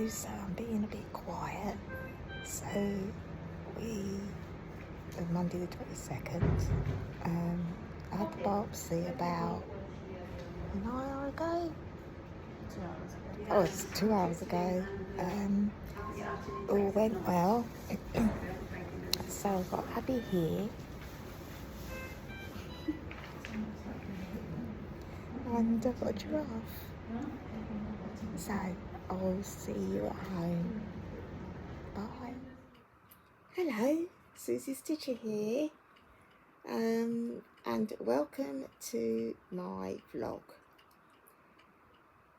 so I'm being a bit quiet. So Monday the 22nd, I had the biopsy about an hour ago. 2 hours ago. Oh, it's 2 hours ago. All went well. So I've got Abby here. And I've got a giraffe. So I'll see you at home. Bye. Hello, Susie Stitcher here. And welcome to my vlog.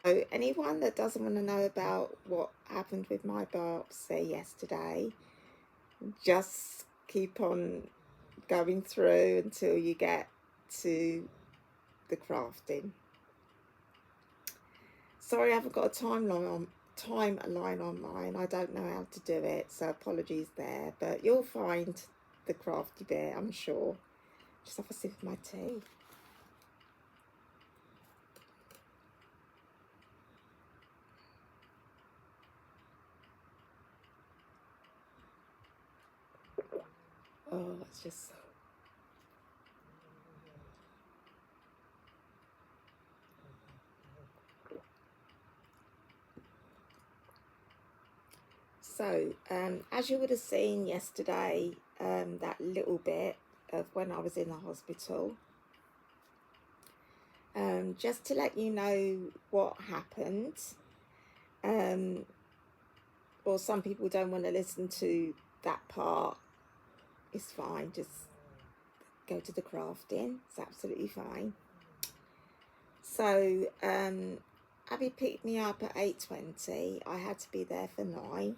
So anyone that doesn't want to know about what happened with my biopsy yesterday, just keep on going through until you get to the crafting. Sorry, I haven't got a timeline on mine. I don't know how to do it, so apologies there. But you'll find the crafty bit, I'm sure. Just have a sip of my tea. Oh, it's just so. As you would have seen yesterday, that little bit of when I was in the hospital. Just to let you know what happened. Or some people don't want to listen to that part. It's fine. Just go to the crafting. It's absolutely fine. So Abby picked me up at 8:20. I had to be there for 9.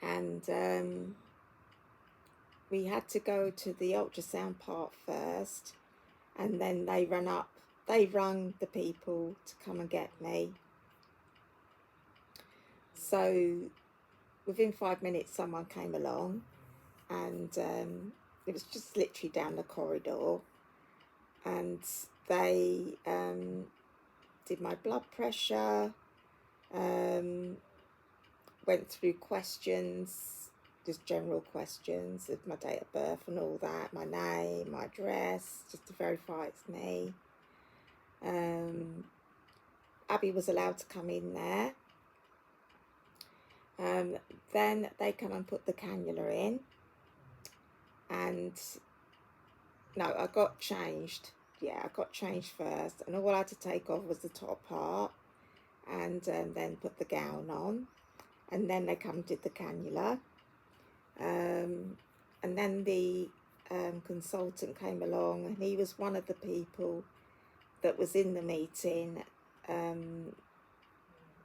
And we had to go to the ultrasound part first, and then they rung the people to come and get me. So within 5 minutes someone came along, and it was just literally down the corridor, and they did my blood pressure, went through questions, just general questions of my date of birth and all that, my name, my address, just to verify it's me. Abby was allowed to come in there. Then they come and put the cannula in, and no, I got changed. Yeah, I got changed first, and all I had to take off was the top part, and then put the gown on, and then they come and did the cannula, and then the consultant came along, and he was one of the people that was in the meeting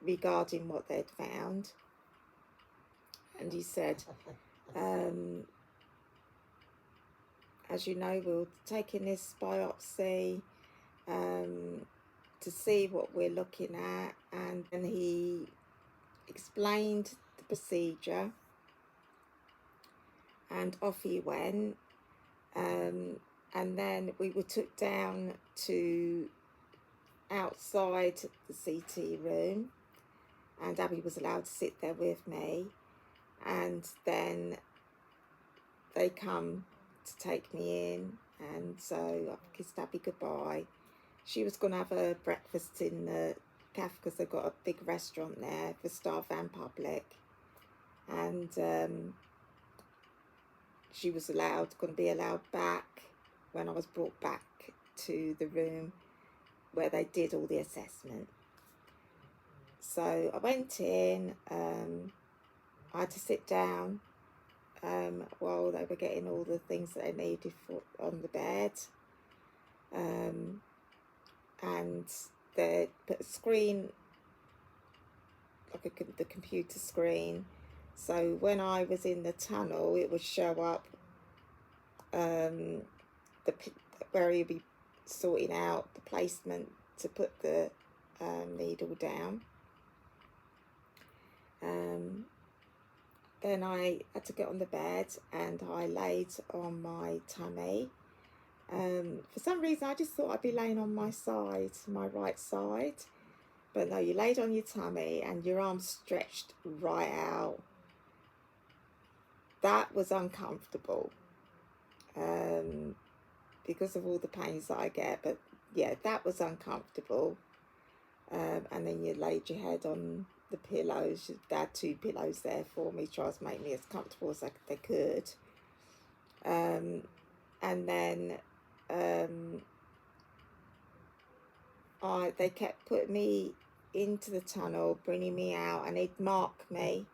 regarding what they'd found, and he said, as you know, we're taking this biopsy to see what we're looking at, and then he explained the procedure, and off he went, and then we were took down to outside the CT room, and Abby was allowed to sit there with me, and then they come to take me in, and so I kissed Abby goodbye. She was going to have a breakfast in the cafe because they've got a big restaurant there for staff and public, and she was going to be allowed back when I was brought back to the room where they did all the assessment. So I went in, I had to sit down while they were getting all the things that they needed on the bed, and they put a screen, like the computer screen, so when I was in the tunnel it would show up where you'll be sorting out the placement to put the needle down. Then I had to get on the bed, and I laid on my tummy. For some reason I just thought I'd be laying on my side, my right side, But no, you laid on your tummy and your arms stretched right out. That was uncomfortable because of all the pains that I get. But yeah, that was uncomfortable. And then you laid your head on the pillows. They had 2 pillows there for me, trying to make me as comfortable as they could. And then they kept putting me into the tunnel, bringing me out, and they'd mark me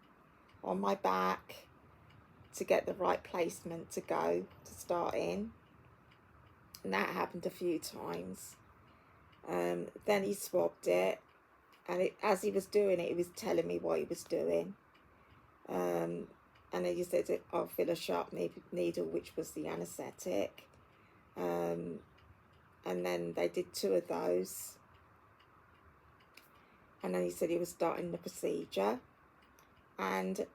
on my back to get the right placement to go to start in. And that happened a few times. Then he swabbed it, and as he was doing it, he was telling me what he was doing. And then he said, I'll feel a sharp needle, which was the anaesthetic. And then they did 2 of those. And then he said he was starting the procedure. And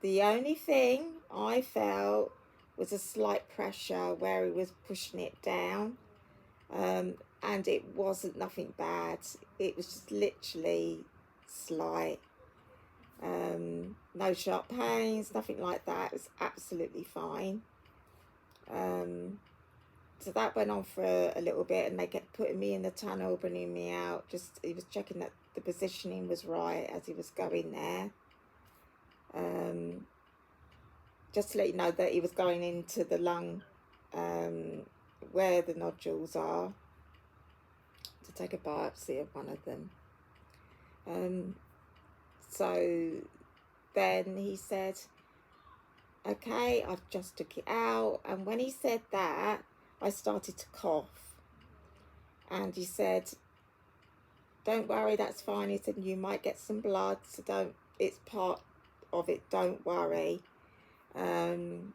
the only thing I felt was a slight pressure where he was pushing it down. And it wasn't nothing bad. It was just literally slight. No sharp pains, nothing like that. It was absolutely fine. So that went on for a little bit, and they kept putting me in the tunnel, bringing me out. He was checking that the positioning was right as he was going there. Just to let you know that he was going into the lung, where the nodules are, to take a biopsy of one of them. So then he said, okay, I've just took it out. And when he said that, I started to cough. And he said, don't worry, that's fine. He said, you might get some blood, so it's part of it, don't worry. And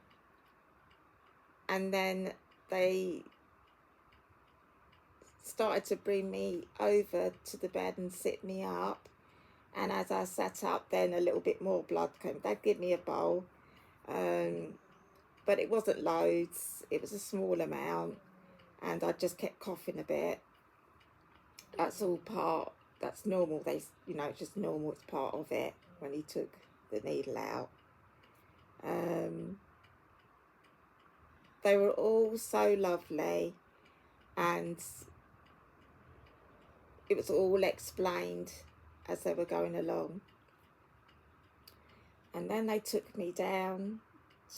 then they started to bring me over to the bed and sit me up. And as I sat up, then a little bit more blood came. They'd give me a bowl. But it wasn't loads. It was a small amount. And I just kept coughing a bit. That's normal. It's just normal. It's part of it when he took the needle out. They were all so lovely, and it was all explained as they were going along. And then they took me down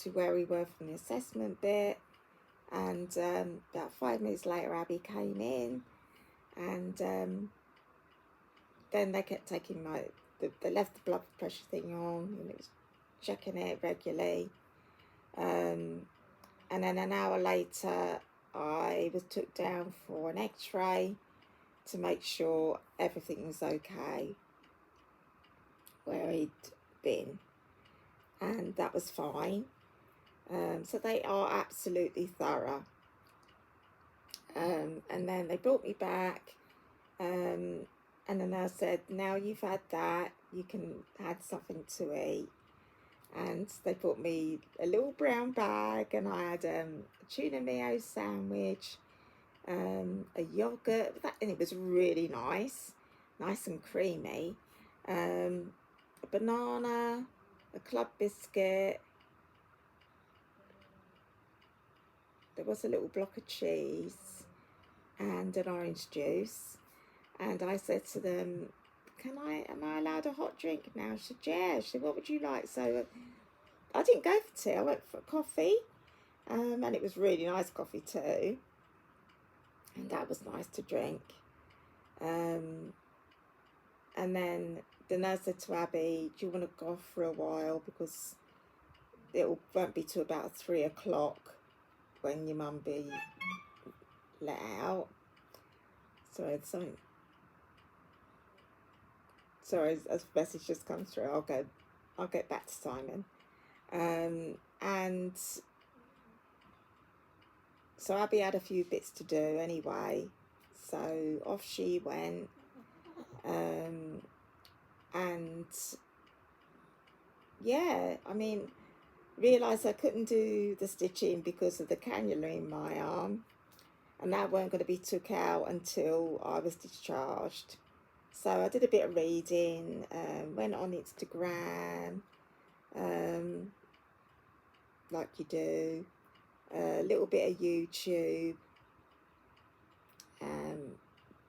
to where we were from the assessment bit, and about 5 minutes later Abby came in, and then they kept taking they left the blood pressure thing on, and it was checking it regularly. And then an hour later I was took down for an x-ray to make sure everything was okay where he'd been, and that was fine. So they are absolutely thorough. And then they brought me back, and the nurse said, now you've had that, you can have something to eat. And they brought me a little brown bag, and I had a tuna mayo sandwich, a yogurt, and it was really nice and creamy, a banana, a club biscuit, there was a little block of cheese, and an orange juice. And I said to them, am I allowed a hot drink now? She said, yeah. She said, what would you like? So I didn't go for tea, I went for coffee, and it was really nice coffee too, and that was nice to drink. And then the nurse said to Abby, do you want to go off for a while, because it won't be till about 3 o'clock when your mum be let out. Sorry, as the message just comes through, I'll get back to Simon. And so Abby had a few bits to do anyway, so off she went. And yeah, I mean, realised I couldn't do the stitching because of the cannula in my arm, and that weren't going to be took out until I was discharged. So I did a bit of reading, went on Instagram, um, like you do, a little bit of YouTube.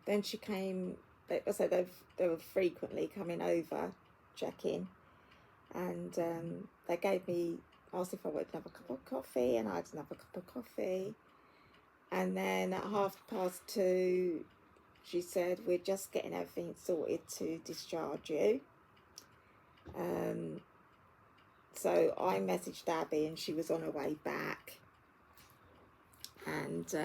Then she came, so they were frequently coming over, checking, and they gave me, asked if I wanted another cup of coffee, and I had another cup of coffee. And then at 2:30, she said, we're just getting everything sorted to discharge you. So I messaged Abby, and she was on her way back. And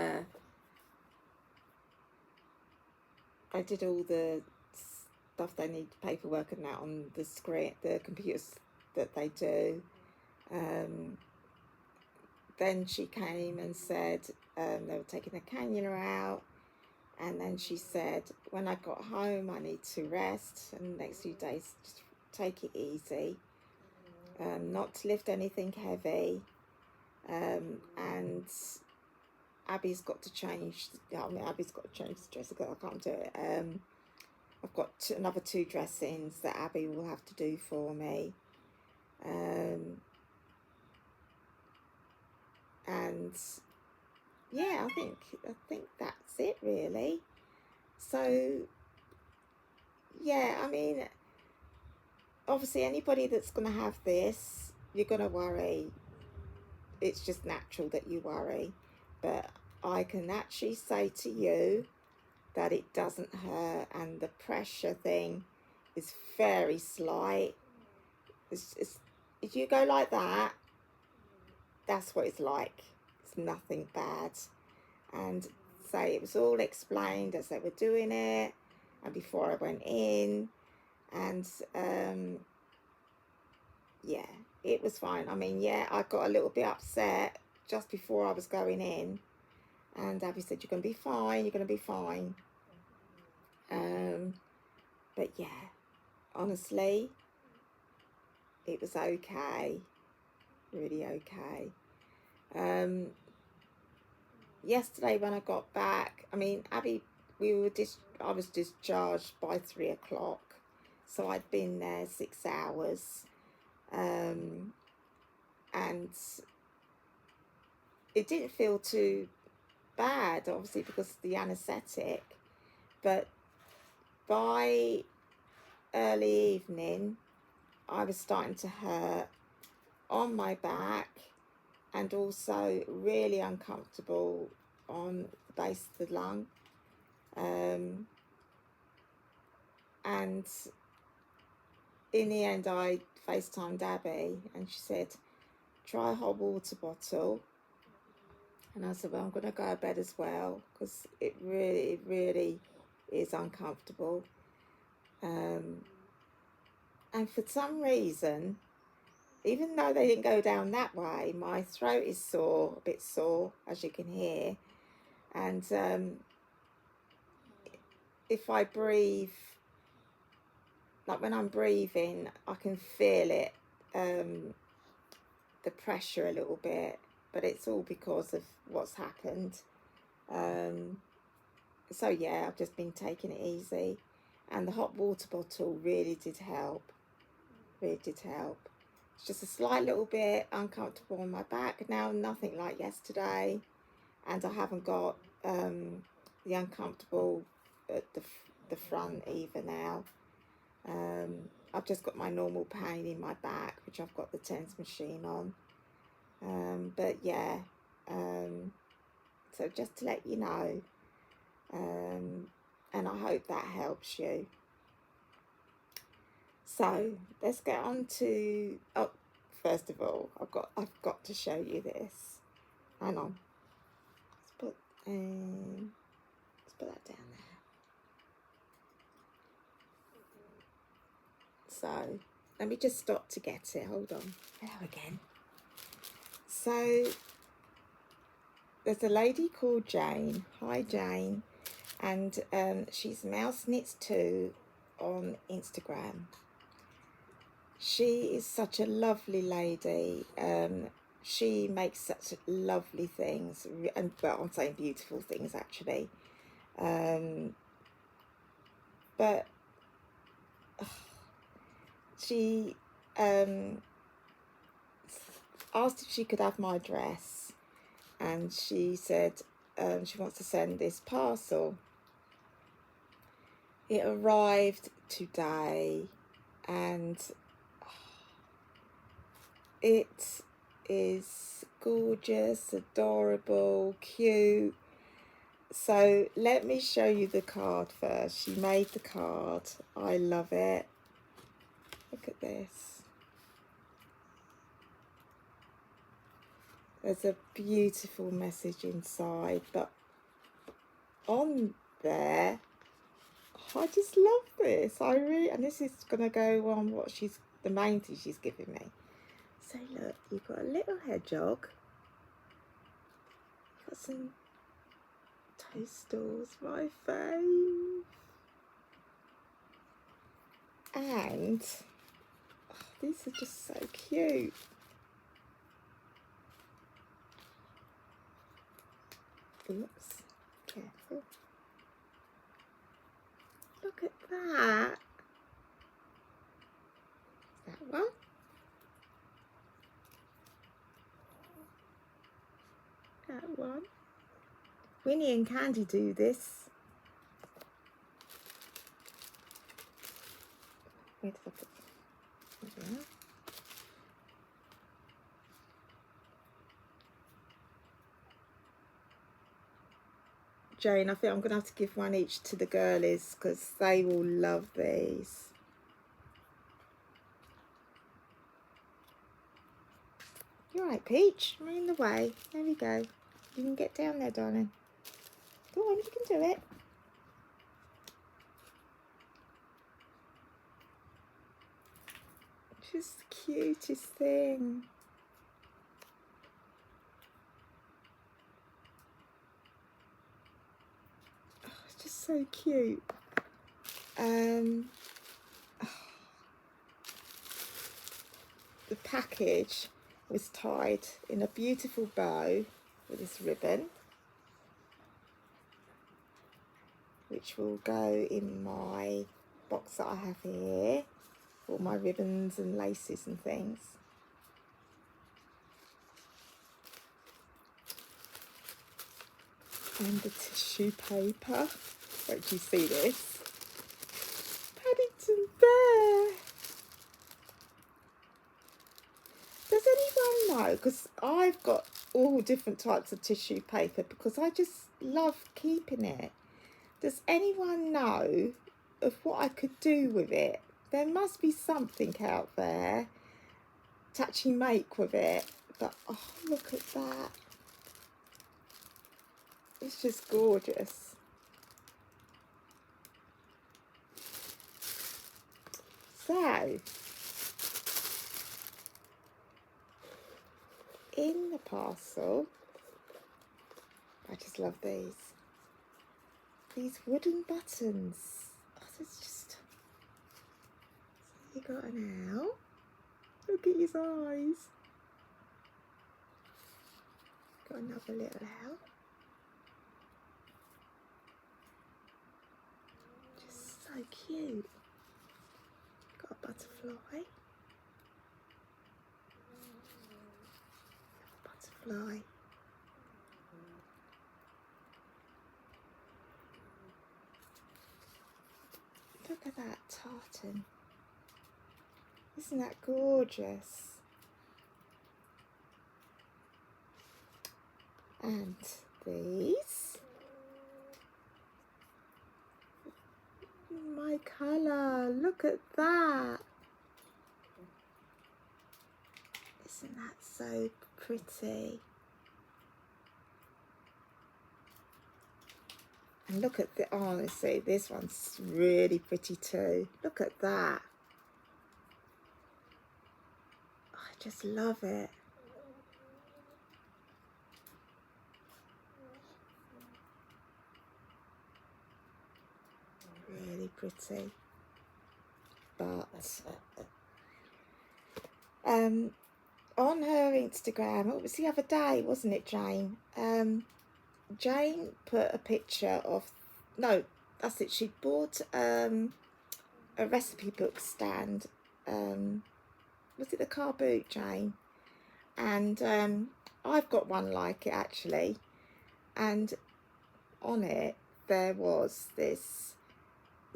I did all the stuff they need, paperwork and that on the screen, the computers that they do. Then she came and said they were taking the cannula out. And then she said, when I got home, I need to rest, and the next few days, just take it easy, not to lift anything heavy, and Abby's got to change. Abby's got to change the dressing because I can't do it. I've got another 2 dressings that Abby will have to do for me, and yeah, I think that's it really. So yeah, I mean, obviously anybody that's going to have this, you're going to worry. It's just natural that you worry, but I can actually say to you that it doesn't hurt, and the pressure thing is very slight. If you go like that, that's what it's like. It's nothing bad. And say it was all explained as they were doing it, and before I went in, and yeah, it was fine. I mean, yeah, I got a little bit upset just before I was going in, and Abby said, you're going to be fine, you're going to be fine. But yeah, honestly, it was okay, really okay. Yesterday when I got back, I mean, Abby, I was discharged by 3:00, so I'd been there 6 hours, and it didn't feel too bad, obviously, because of the anaesthetic, but by early evening, I was starting to hurt on my back, and also really uncomfortable on the base of the lung. And in the end, I FaceTimed Abby, and she said, try a hot water bottle. And I said, well, I'm going to go to bed as well, because it really is uncomfortable. And for some reason, even though they didn't go down that way, my throat is sore, a bit sore, as you can hear. And if I breathe, like when I'm breathing, I can feel it, the pressure a little bit, but it's all because of what's happened. So yeah, I've just been taking it easy, and the hot water bottle really did help. It's just a slight little bit uncomfortable on my back now, nothing like yesterday, and I haven't got the uncomfortable at the front either now. I've just got my normal pain in my back, which I've got the TENS machine on. But yeah, so just to let you know, and I hope that helps you. So let's get on to, first of all, I've got to show you this. Hang on. Let's put that down there. So let me just stop to get it. Hold on. Hello again. So there's a lady called Jane. Hi Jane. And she's Mouse Knits 2 on Instagram. She is such a lovely lady. She makes such lovely things, and well, I'm saying beautiful things actually. But she asked if she could have my address, and she said she wants to send this parcel. It arrived today, and it is gorgeous, adorable, cute. So let me show you the card first. She made the card. I love it. Look at this. There's a beautiful message inside, but on there, I just love this. And this is gonna go on what the main thing she's giving me. So look, you've got a little hedgehog. You've got some toadstools, my fave. And these are just so cute. Oops, careful. Look at that. That one. That one. Winnie and Candy do this. Where did I put it? There. Jane, I think I'm going to have to give one each to the girlies because they will love these. You're right, Peach. I'm in the way. There we go. You can get down there, darling. Go on, you can do it. Just the cutest thing. Oh, it's just so cute. The package was tied in a beautiful bow with this ribbon, which will go in my box that I have here, all my ribbons and laces and things. And the tissue paper. Won't you see this? Paddington Bear. Does anyone know? Because I've got all different types of tissue paper because I just love keeping it. Does anyone know of what I could do with it? There must be something out there to actually make with it. But oh, look at that. It's just gorgeous. So, in the parcel, I just love these wooden buttons. Oh, it's just, so you got an owl. Look at his eyes. Got another little owl. Just so cute. Got a butterfly. Butterfly. Look at that tartan. Isn't that gorgeous? And these. My colour. Look at that. Isn't that so pretty? And look at the, honestly, this one's really pretty too. Look at that. I just love it. Really pretty. But on her Instagram, it was the other day, wasn't it, Jane? Jane put a picture of, no, that's it, she bought a a recipe book stand. Was it the car boot, Jane? And I've got one like it actually, and on it there was this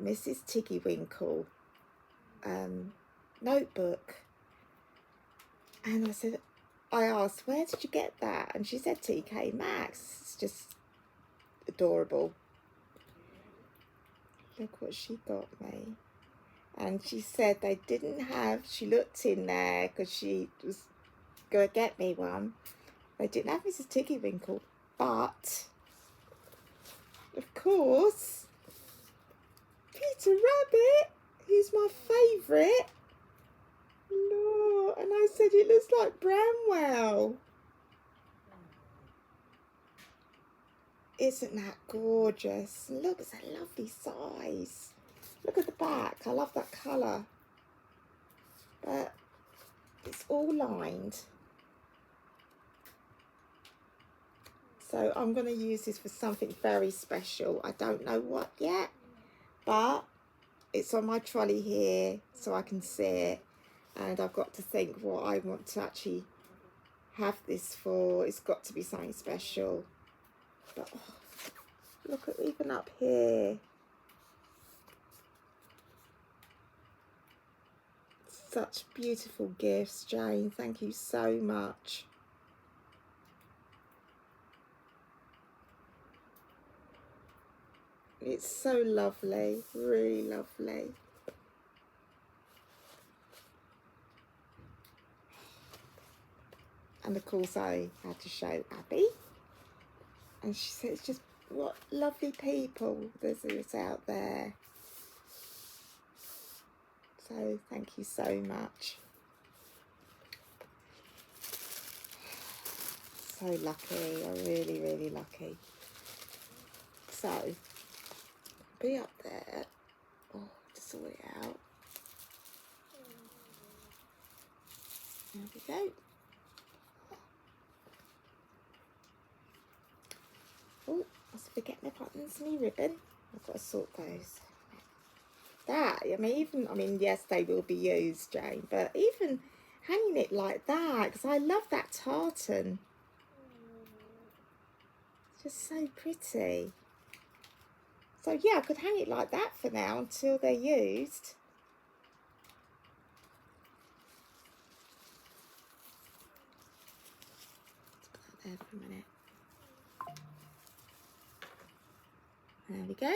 Mrs. Tiggywinkle notebook, and I asked, where did you get that? And she said TK Maxx. It's just adorable. Look what she got me. And she said they didn't have, she looked in there because she was going to get me one. They didn't have Mrs. Tiggywinkle, but of course, Peter Rabbit, who's my favourite. Look, and I said it looks like Bramwell. Isn't that gorgeous? And look, it's a lovely size. Look at the back. I love that colour. But it's all lined. So I'm going to use this for something very special. I don't know what yet, but it's on my trolley here so I can see it. And I've got to think what I want to actually have this for. It's got to be something special. But oh, look at even up here. Such beautiful gifts, Jane. Thank you so much. It's so lovely, really lovely. And of course I had to show Abby. And she said, it's just what lovely people there's out there. So thank you so much. So lucky, I'm really, really lucky. So, be up there. Oh, just sort it out. There we go. Oh, I was forgetting my buttons and my ribbon. I've got to sort those. That, I mean, yes, they will be used, Jane, but even hanging it like that, because I love that tartan. It's just so pretty. So yeah, I could hang it like that for now until they're used. Put that there for a minute. There we go.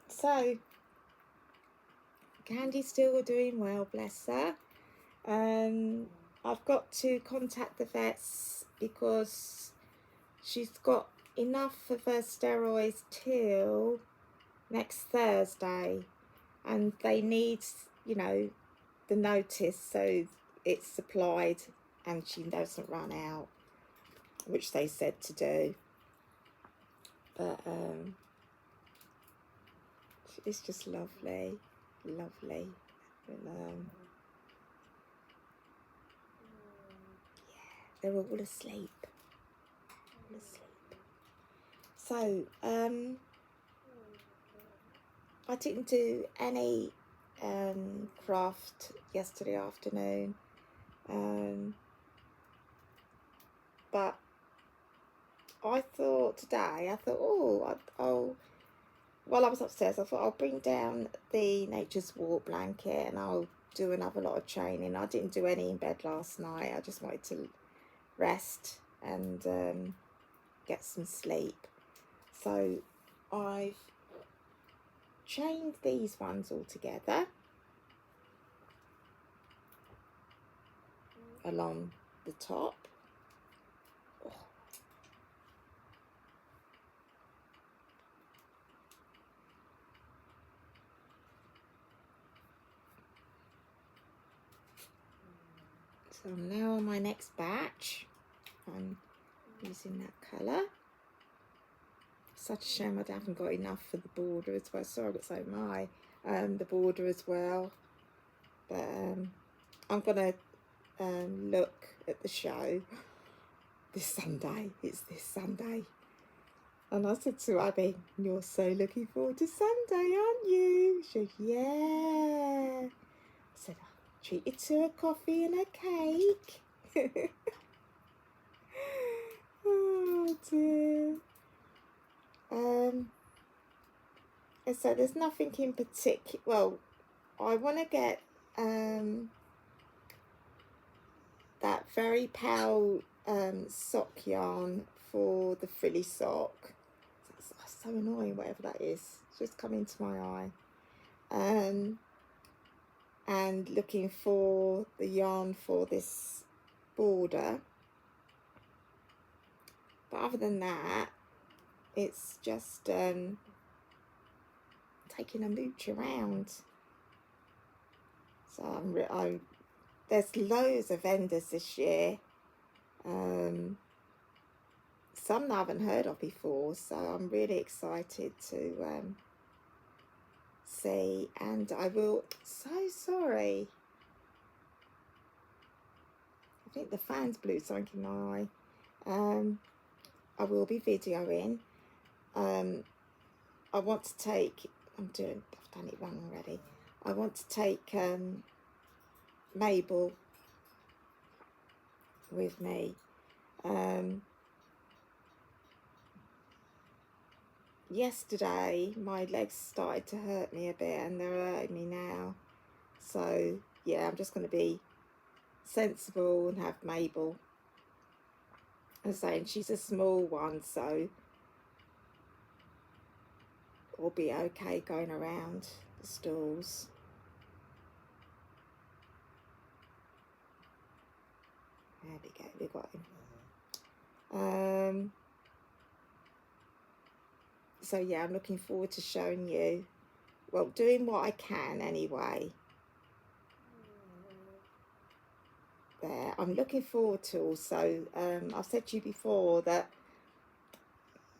So Candy's still doing well, bless her. I've got to contact the vets because she's got enough of her steroids till next Thursday, and they need, you know, the notice so it's supplied and she doesn't run out, which they said to do. But it's just lovely, lovely. And, yeah, they're all asleep. So I didn't do any craft yesterday afternoon, but I thought today, while I was upstairs, I thought I'll bring down the Nature's Walk blanket and I'll do another lot of training. I didn't do any in bed last night. I just wanted to rest and get some sleep. So I've chained these ones all together along the top. Oh. So I'm now on my next batch. I'm using that colour. Such a shame I haven't got enough for the border as well. Sorry, I've got so my the border as well. But I'm gonna look at the show this Sunday. It's this Sunday. And I said to Abby, "You're so looking forward to Sunday, aren't you?" She said, "Yeah." I said, "I'll treat you to a coffee and a cake." Oh dear. And so there's nothing in particular. Well, I want to get that very pale sock yarn for the frilly sock. That's so annoying, whatever that is. It's just come into my eye. And looking for the yarn for this border. But other than that, it's just taking a mooch around. So there's loads of vendors this year. Some I haven't heard of before, so I'm really excited to see. And I will. So sorry. I think the fans blew something in my eye. I will be videoing. I want to take. I've done it wrong already. I want to take Mable with me. Yesterday my legs started to hurt me a bit, and they're hurting me now. So yeah, I'm just going to be sensible and have Mable. I'm saying she's a small one, so we'll be okay going around the stalls. There we go, we got him. So yeah, I'm looking forward to showing you, well, doing what I can anyway. There, I'm looking forward to also, I've said to you before that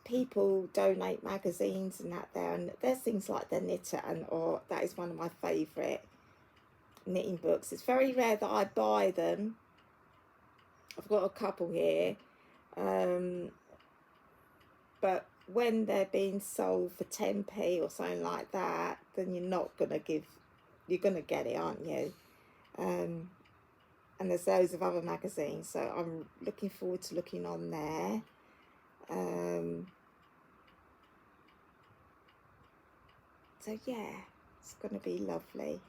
people donate magazines and that there, and there's things like the Knitter, or that is one of my favourite knitting books. It's very rare that I buy them. I've got a couple here, but when they're being sold for 10p or something like that, then you're gonna get it, aren't you? And there's loads of other magazines, so I'm looking forward to looking on there. So yeah, it's gonna be lovely.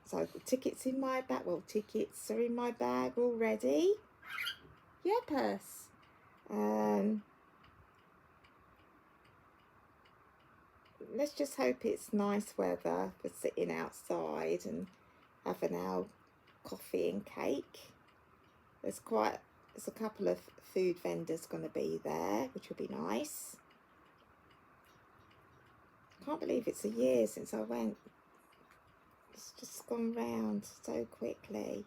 So the tickets in my bag. Well, tickets are in my bag already. Yes. Let's just hope it's nice weather for sitting outside and having our coffee and cake. There's a couple of food vendors going to be there, which will be nice. I can't believe it's a year since I went. It's just gone round so quickly.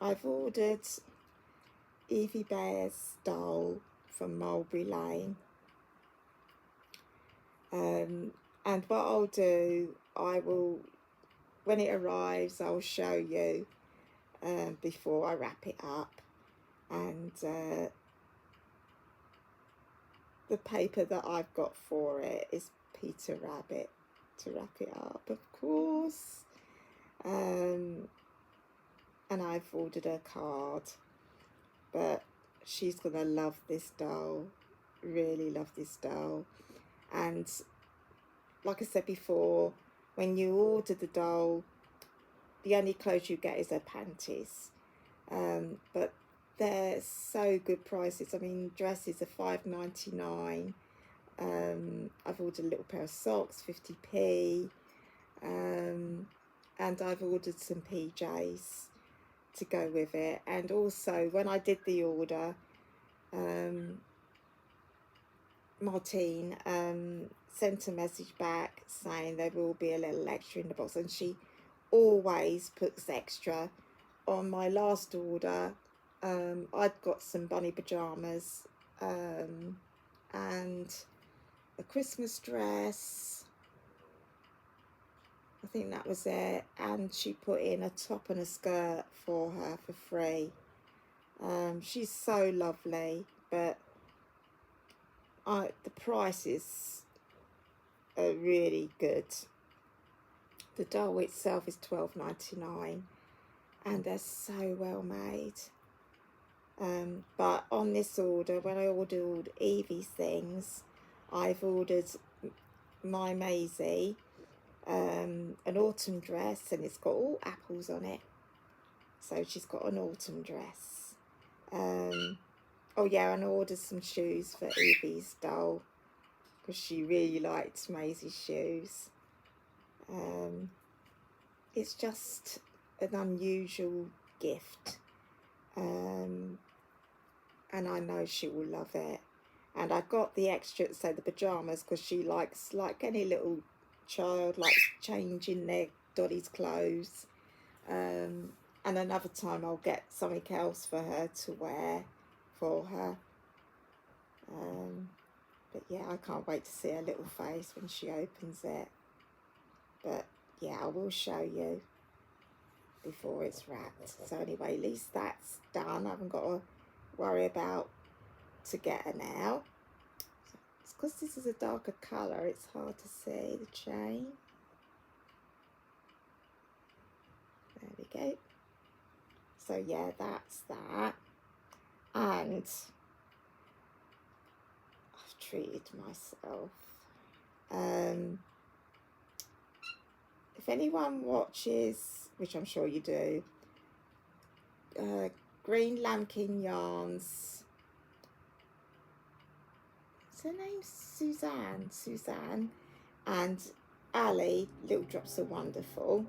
I've ordered Evie Bear's doll from Mulberry Lane. And what I'll do, when it arrives, I'll show you before I wrap it up. And the paper that I've got for it is Peter Rabbit to wrap it up, of course. And I've ordered a card, but she's gonna love this doll, really love this doll. And like I said before, when you order the doll, the only clothes you get is her panties, but they're so good prices. I mean, dresses are $5.99. I've ordered a little pair of socks, 50p, and I've ordered some PJs to go with it. And also, when I did the order, Martine sent a message back saying there will be a little extra in the box, and she always puts extra. On my last order, I'd got some bunny pajamas and a Christmas dress. I think that was it, and she put in a top and a skirt for her for free. She's so lovely, but the prices are really good. The doll itself is $12.99, and they're so well made. But on this order, when I ordered all Evie's things, I've ordered my Maisie an autumn dress, and it's got all apples on it. So she's got an autumn dress. Oh yeah, and I ordered some shoes for Evie's doll because she really liked Maisie's shoes. It's just an unusual gift, and I know she will love it. And I got the extra, so the pyjamas, because she likes, like any little child, like changing their Dolly's clothes. And another time I'll get something else for her to wear for her. But yeah, I can't wait to see her little face when she opens it. But yeah, I will show you before it's wrapped. So anyway, at least that's done. I haven't got to worry about to get her now. It's because this is a darker colour, it's hard to see the chain. There we go. So yeah, that's that. And I've treated myself. If anyone watches, which I'm sure you do, Green Lambkin Yarns, what's her name? Suzanne, and Ali, Little Drops of Wonderful.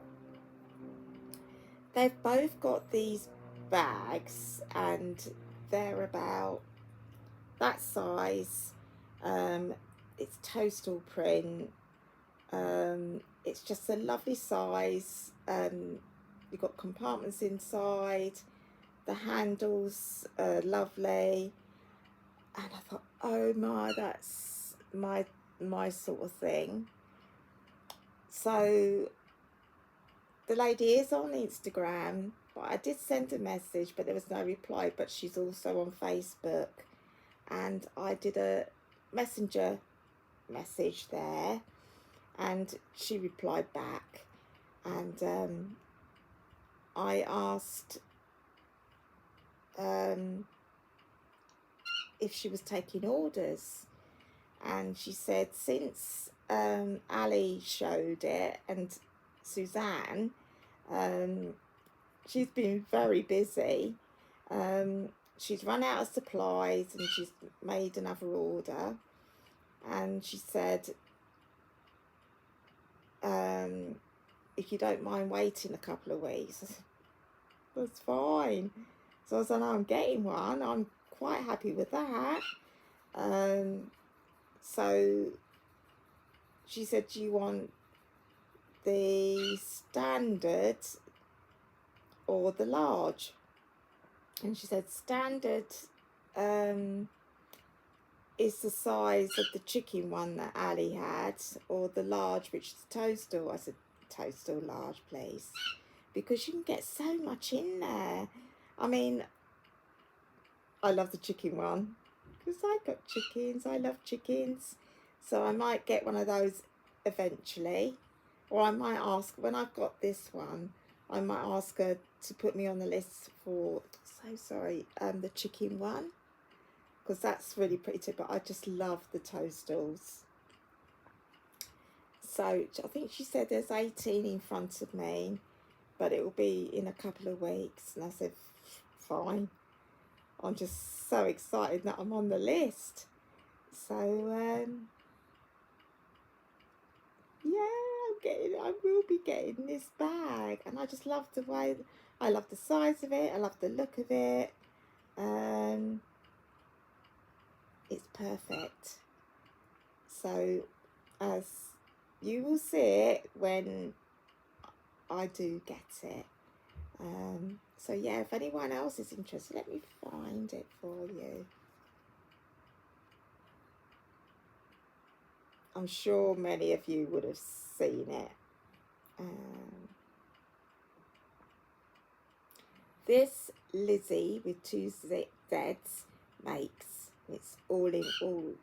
They've both got these bags, and they're about that size. It's toadstool print. It's just a lovely size. You've got compartments inside. The handles are lovely. And I thought, oh my, that's my sort of thing. So the lady is on Instagram, but I did send a message, but there was no reply. But she's also on Facebook, and I did a messenger message there, and she replied back, and I asked if she was taking orders, and she said since Ali showed it and Suzanne, she's been very busy. She's run out of supplies and she's made another order, and she said if you don't mind waiting a couple of weeks. That's fine. So I said, no, I'm getting one. I'm quite happy with that. So she said, do you want the standard or the large? And she said standard is the size of the chicken one that Ali had, or the large, which is toadstool. I said, toadstool large, please, because you can get so much in there. I mean, I love the chicken one because I got chickens. I love chickens. So I might get one of those eventually, or I might ask, when I've got this one, I might ask her to put me on the list for, the chicken one, because that's really pretty too, but I just love the toadstools. So I think she said there's 18 in front of me, but it will be in a couple of weeks. And I said, fine. I'm just so excited that I'm on the list. So yeah, I will be getting this bag, and I just love the way, I love the size of it, I love the look of it. It's perfect. So as you will see it when I do get it. So yeah, if anyone else is interested, let me find it for you. I'm sure many of you would have seen it. This Lizzie with two Z's makes. It's all in all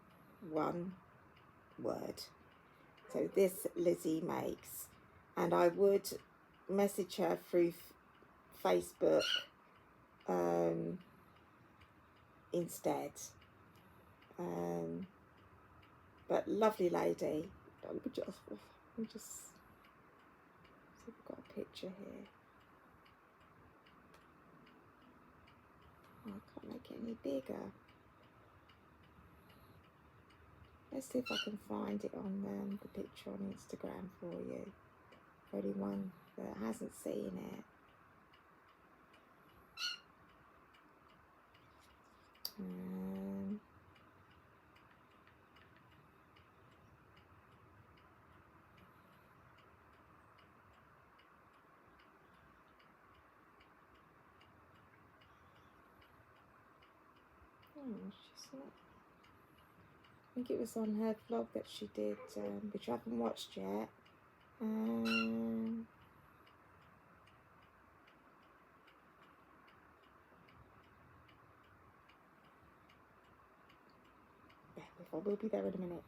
one word. So this Lizzie makes, and I would message her through Facebook instead. But lovely lady. Let me just see if we've got a picture here. Oh, I can't make it any bigger. Let's see if I can find it on the picture on Instagram for you. For anyone that hasn't seen it. She's not. I think it was on her vlog that she did, which I haven't watched yet. I will be there in a minute.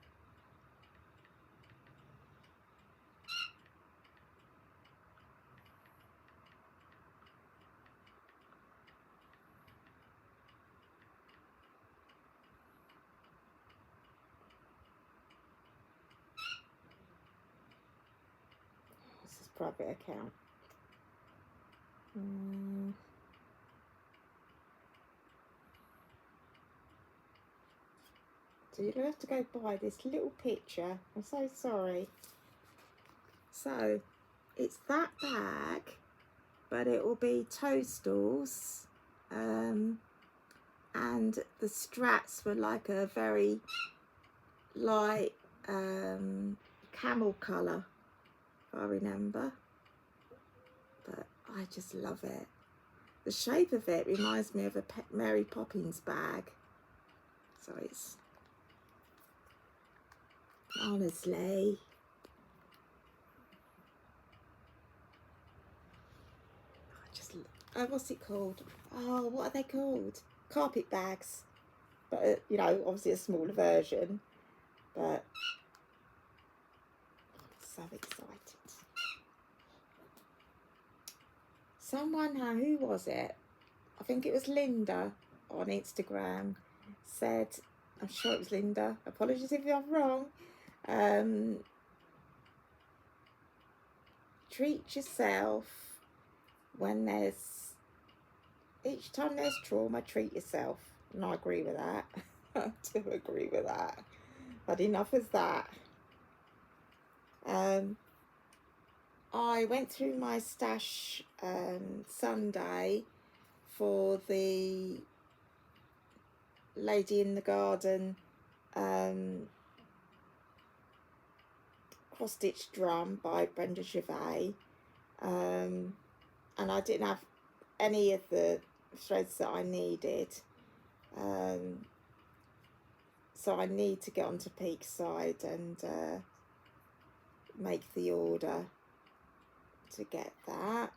This is private account. So you're going to have to go buy this little picture. I'm so sorry. So it's that bag, but it will be toadstools, and the straps were like a very light camel colour, if I remember. But I just love it. The shape of it reminds me of a Mary Poppins bag. So it's honestly. What's it called? Oh, what are they called? Carpet bags. But, you know, obviously a smaller version. But I'm so excited. Someone, who was it? I think it was Linda on Instagram said, I'm sure it was Linda. Apologies if I'm wrong. Treat yourself when each time there's trauma, treat yourself. And I agree with that. I do agree with that. But enough of that. I went through my stash Sunday for the Lady in the Garden cross-stitch drum by Brenda Gervais. And I didn't have any of the threads that I needed, so I need to get onto Peakside and make the order to get that.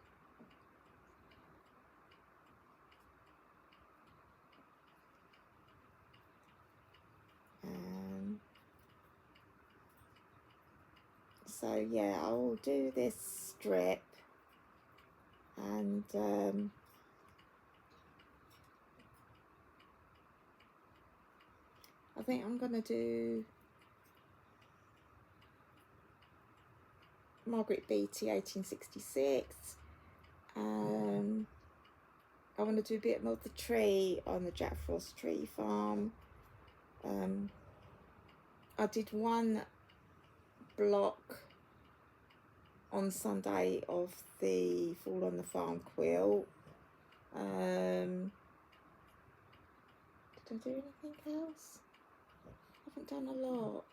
So yeah, I'll do this strip, and I think I'm going to do Margaret Beatty 1866. I want to do a bit more of the tree on the Jack Frost Tree Farm. I did one block on Sunday of the Fall on the Farm quilt. Did I do anything else? I haven't done a lot.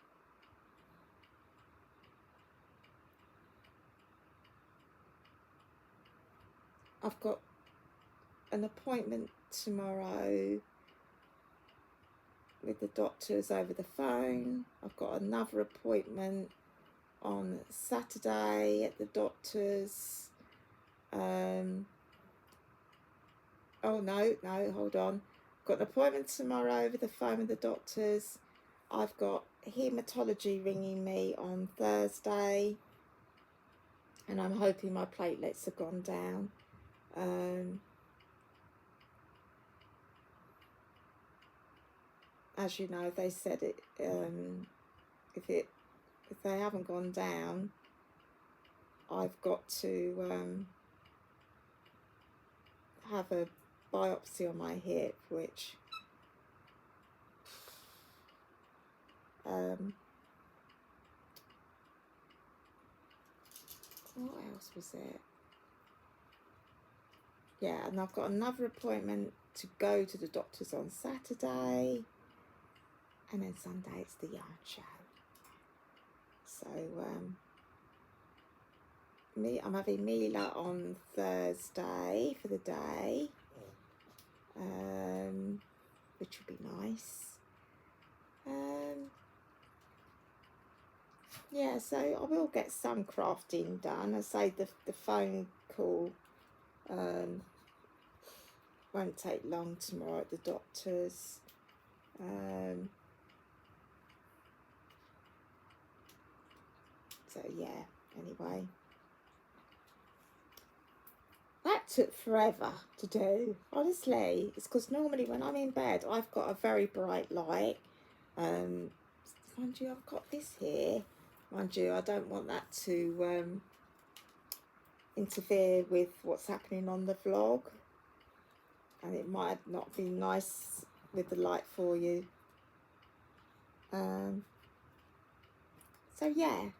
I've got an appointment tomorrow with the doctors over the phone. I've got another appointment on Saturday at the doctors. Oh, no, hold on. Got an appointment tomorrow over the phone with the doctors. I've got haematology ringing me on Thursday, and I'm hoping my platelets have gone down. As you know, they said it. If they haven't gone down, I've got to have a biopsy on my hip, which what else was it? Yeah, and I've got another appointment to go to the doctors on Saturday, and then Sunday it's the yard show. So I'm having Mila on Thursday for the day, which will be nice. Yeah, so I will get some crafting done. I say the phone call won't take long tomorrow at the doctor's. So yeah, anyway. That took forever to do, honestly. It's because normally when I'm in bed, I've got a very bright light. Mind you, I've got this here. Mind you, I don't want that to interfere with what's happening on the vlog. And it might not be nice with the light for you. So yeah.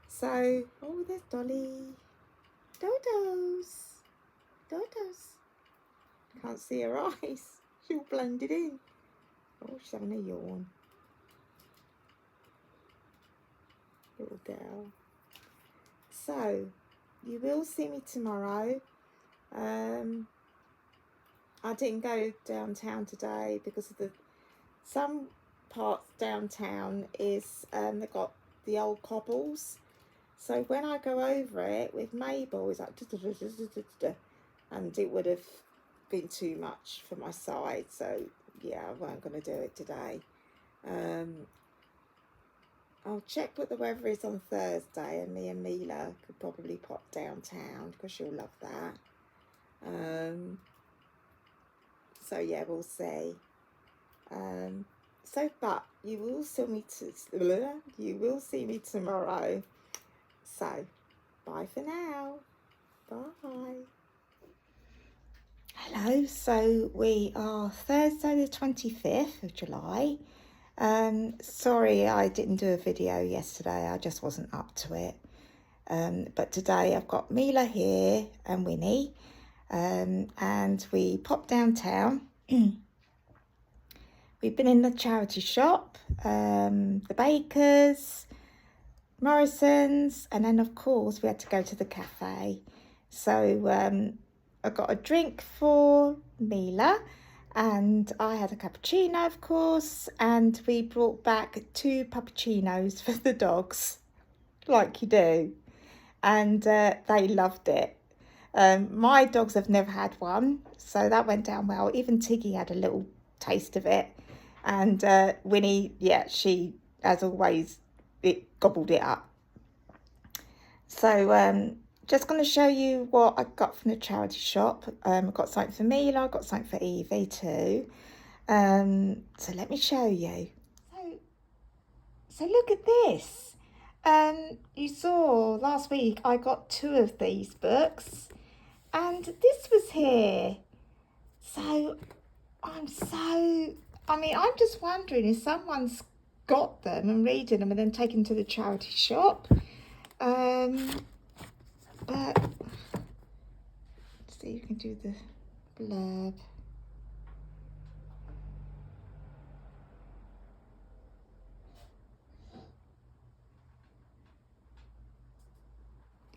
So, oh, there's Dolly. Dodos. Can't see her eyes. She's all blended in. Oh, she's having a yawn. Little girl. So, you will see me tomorrow. I didn't go downtown today because of some parts downtown is they've got the old cobbles. So when I go over it with Mable, it's like, and it would have been too much for my side. So yeah, I weren't going to do it today. I'll check what the weather is on Thursday, and me and Mila could probably pop downtown because she'll love that. So yeah, we'll see. But you will see me tomorrow. So, bye for now. Bye. Hello, so we are Thursday the 25th of July. Sorry I didn't do a video yesterday, I just wasn't up to it. But today I've got Mila here and Winnie, and we popped downtown. We've been in the charity shop, the bakers, Morrison's, and then of course we had to go to the cafe. So I got a drink for Mila, and I had a cappuccino, of course, and we brought back 2 puppuccinos for the dogs, like you do, and they loved it. My dogs have never had one, so that went down well. Even Tiggy had a little taste of it, and Winnie, yeah, she, as always, it gobbled it up. So just going to show you what I got from the charity shop. I've got something for Mila, I've got something for Evie too. So let me show you. So look at this. You saw last week I got 2 of these books, and this was here. So I'm just wondering if someone's got them and reading them and then taken to the charity shop. But let's see if you can do the blurb.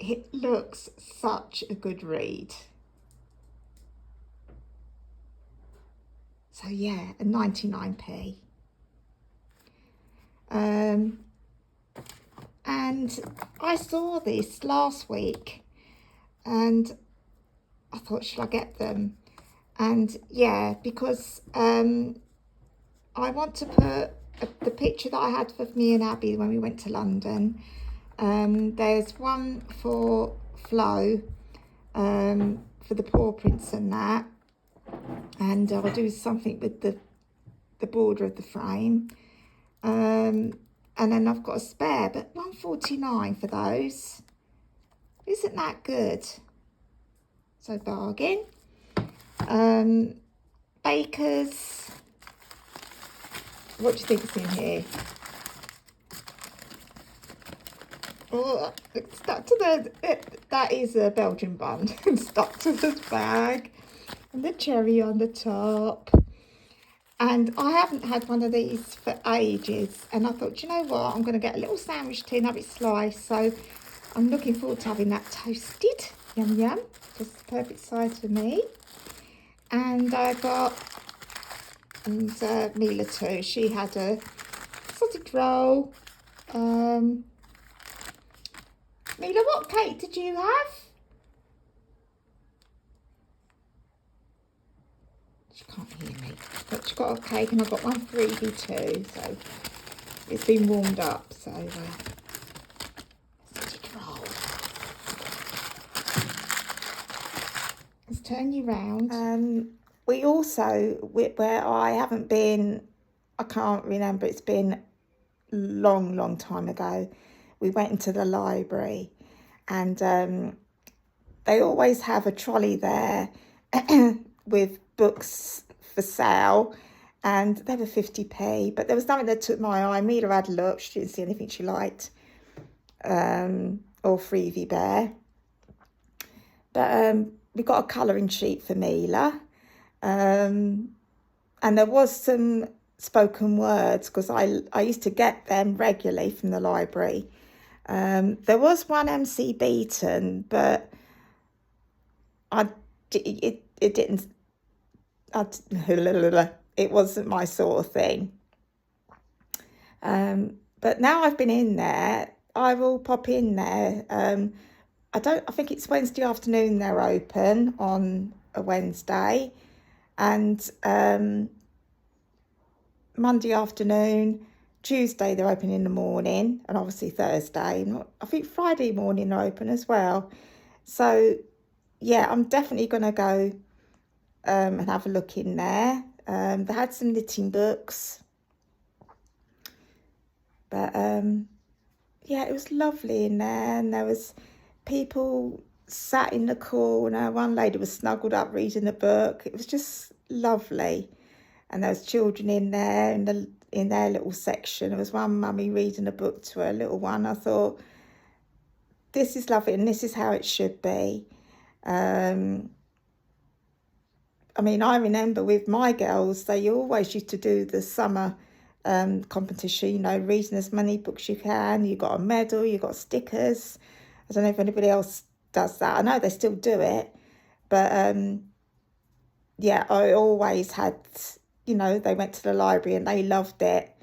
It looks such a good read. So yeah, a 99p. And I saw this last week and I thought, should I get them? And yeah, because I want to put the picture that I had of me and Abby when we went to London. There's one for Flo, for the paw prints and that. And I'll do something with the border of the frame. And then I've got a spare, but £1.49 for those. Isn't that good? So bargain. Bakers. What do you think's in here? Oh, it's stuck to that is a Belgian bun. Stuck to the bag. And the cherry on the top. And I haven't had one of these for ages. And I thought, you know what? I'm going to get a little sandwich tin, have it sliced. So I'm looking forward to having that toasted. Yum, yum. Just the perfect size for me. And I got, and Mila too, she had a sausage roll. Mila, what cake did you have? She can't hear me. But she got a cake and I got one freebie too. So it's been warmed up. So sausage roll. Let's turn you round. We also, where I haven't been, I can't remember, it's been long time ago, we went into the library and they always have a trolley there with books for sale, and they were 50p, but there was something that took my eye. Mila had a look, she didn't see anything she liked, or Freevie Bear, but we got a colouring sheet for Mila, and there was some spoken words, because I used to get them regularly from the library. There was one MC Beaton, but it didn't, it wasn't my sort of thing. But now I've been in there, I will pop in there. I think it's Wednesday afternoon they're open on a Wednesday, and Monday afternoon, Tuesday they're open in the morning, and obviously Thursday. I think Friday morning they're open as well. So yeah, I'm definitely going to go and have a look in there. They had some knitting books, but yeah, it was lovely in there, and there was people sat in the corner. One lady was snuggled up reading a book. It was just lovely. And there was children in there, in their little section. There was one mummy reading a book to her little one. I thought, this is lovely, and this is how it should be. I mean, I remember with my girls, they always used to do the summer competition, you know, reading as many books you can. You got a medal, you got stickers. I don't know if anybody else does that. I know they still do it, but yeah, I always had, you know, they went to the library and they loved it.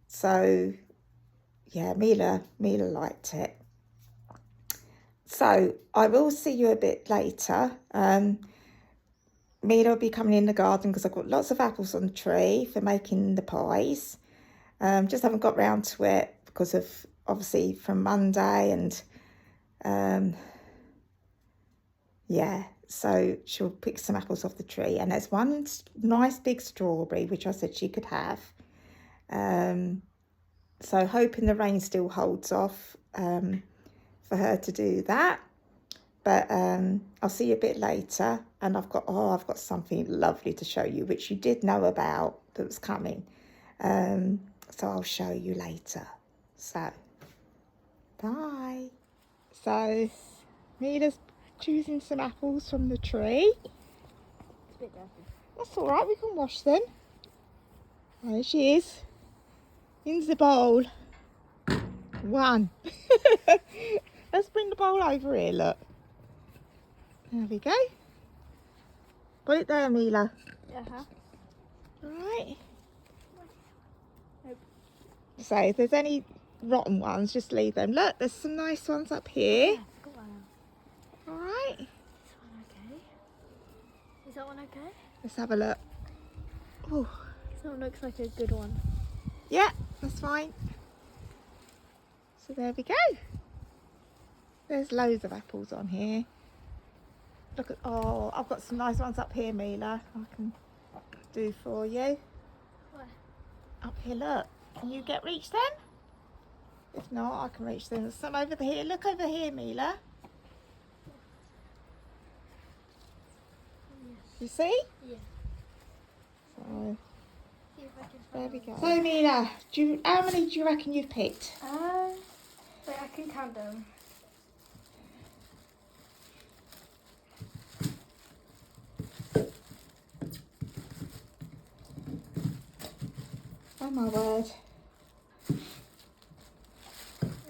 So yeah, Mila liked it. So I will see you a bit later. Mila will be coming in the garden because I've got lots of apples on the tree for making the pies. Just haven't got round to it because of, obviously, from Monday, and yeah, so she'll pick some apples off the tree, and there's one nice big strawberry which I said she could have. So hoping the rain still holds off for her to do that. But I'll see you a bit later, and I've got something lovely to show you, which you did know about that was coming. So I'll show you later. So, bye. So, Mila's choosing some apples from the tree. It's a bit dirty. That's all right, we can wash them. There she is. In the bowl. One. Let's bring the bowl over here, look. There we go. Put it there, Mila. Uh-huh. All right. Nope. So if there's any rotten ones, just leave them. Look, there's some nice ones up here. Yeah, got one. All right. Is this one okay? Is that one okay? Let's have a look. Oh, So it looks like a good one. yeah, that's fine. So there we go. There's loads of apples on here. Look at, oh, I've got some nice ones up here, Mila. I can do for you. Where? Up here, look. Can you reach them? If not, I can reach them. There's some over here. Look over here, Mila. Yes. You see? Yeah. So See if I can there find we go. one. So Mila, how many do you reckon you've picked? Wait, I can count them. Oh my word.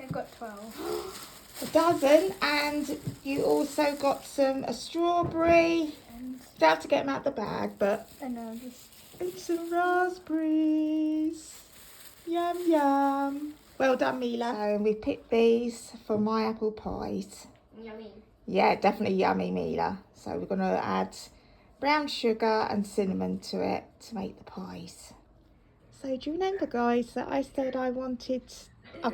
I've got 12. A dozen, and you also got a strawberry. And Don't have to get them out the bag, but I know, just and some raspberries. Yum yum. Well done, Mila. And we picked these for my apple pies. yummy. Yeah, definitely yummy, Mila. So we're going to add brown sugar and cinnamon to it to make the pies. So do you remember, guys, that I said I've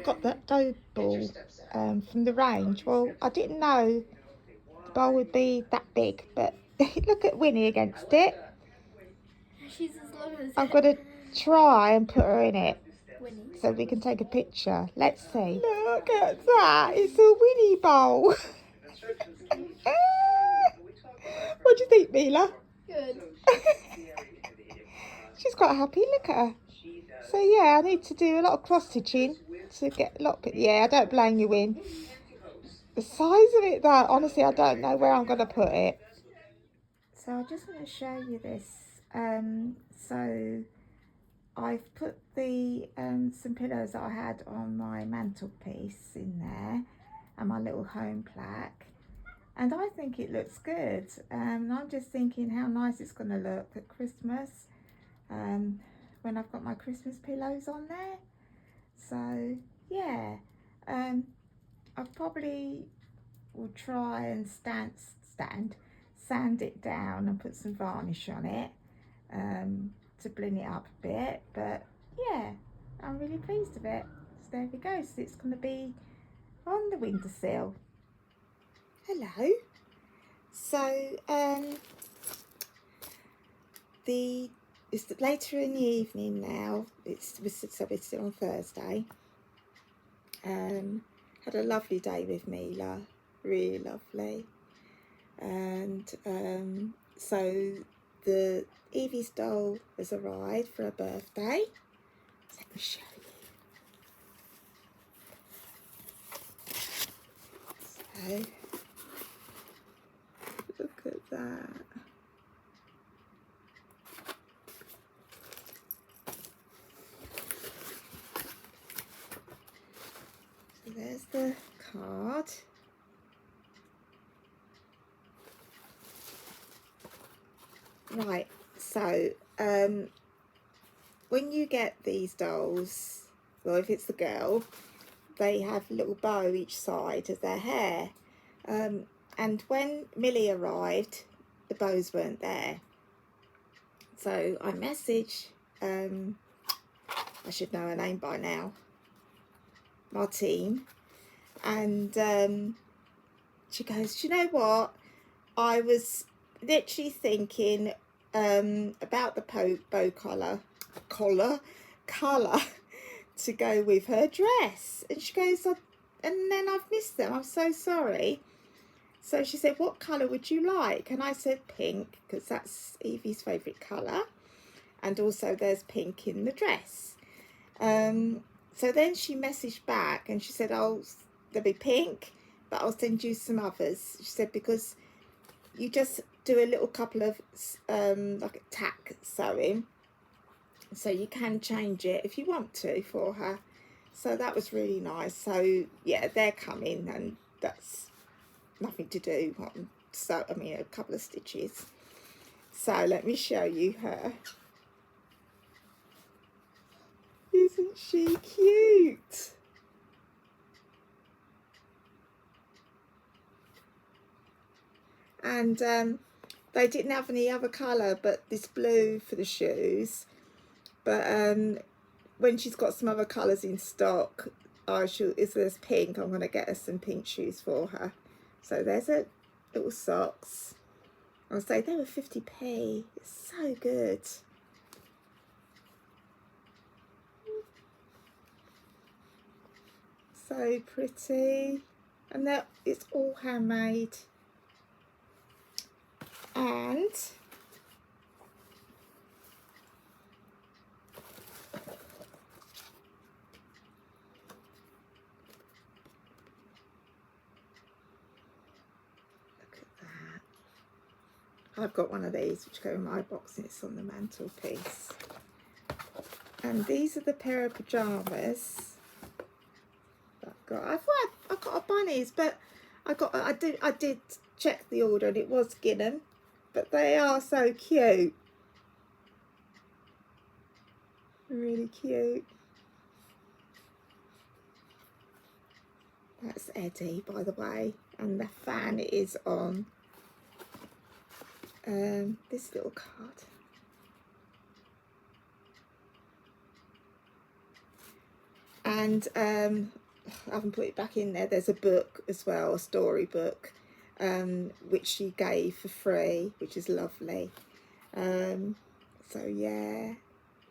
got that dough ball from the range. Well, I didn't know the bowl would be that big, but look at Winnie against it. She's as long as I'm going to try and put her in it Winnie. so we can take a picture. Let's see. Look at that. It's a Winnie bowl. What do you think, Mila? Good. She's quite happy. Look at her. So yeah, I need to do a lot of cross stitching to get a lot. Yeah, I don't blame you, Win. The size of it, though, honestly, I don't know where I'm going to put it. So I just want to show you this. So I've put the some pillows that I had on my mantelpiece in there, and my little home plaque. And I think it looks good. I'm just thinking how nice it's going to look at Christmas when I've got my Christmas pillows on there. So yeah, I probably will try and sand it down and put some varnish on it to bling it up a bit. But yeah, I'm really pleased with it. So there we go. So it's going to be on the windowsill. Hello. So it's later in the evening now. We're still on Thursday. Had a lovely day with Mila, really lovely. And so the Evie's doll has arrived for her birthday. Let me show you. So look at that. So there's the card. Right, so when you get these dolls, well, if it's the girl, they have a little bow each side of their hair. And when Millie arrived, the bows weren't there. So I messaged, I should know her name by now, Martine, and she goes, do you know what? I was literally thinking about the bow collar to go with her dress. And she goes, and then I've missed them. I'm so sorry. So she said, what colour would you like? And I said pink, because that's Evie's favourite colour. And also there's pink in the dress. So then she messaged back and she said, oh, there'll be pink, but I'll send you some others. She said, because you just do a little couple of like a tack sewing, so you can change it if you want to for her. So that was really nice. So yeah, they're coming, and that's nothing to do. So I mean, a couple of stitches. So let me show you her. Isn't she cute? And they didn't have any other colour but this blue for the shoes. But when she's got some other colours in stock, if there's pink, I'm going to get her some pink shoes for her. So there's a little socks. I'll say they were 50p. It's so good. So pretty. And it's all handmade. And I've got one of these which go in my box and it's on the mantelpiece. And these are the pair of pyjamas that I've got. I've got a bunnies, but I did check the order and it was Gingham, but they are so cute. Really cute. That's Eddie, by the way, and the fan is on. This little card. And I haven't put it back in there. There's a book as well, a storybook, which she gave for free, which is lovely. So yeah,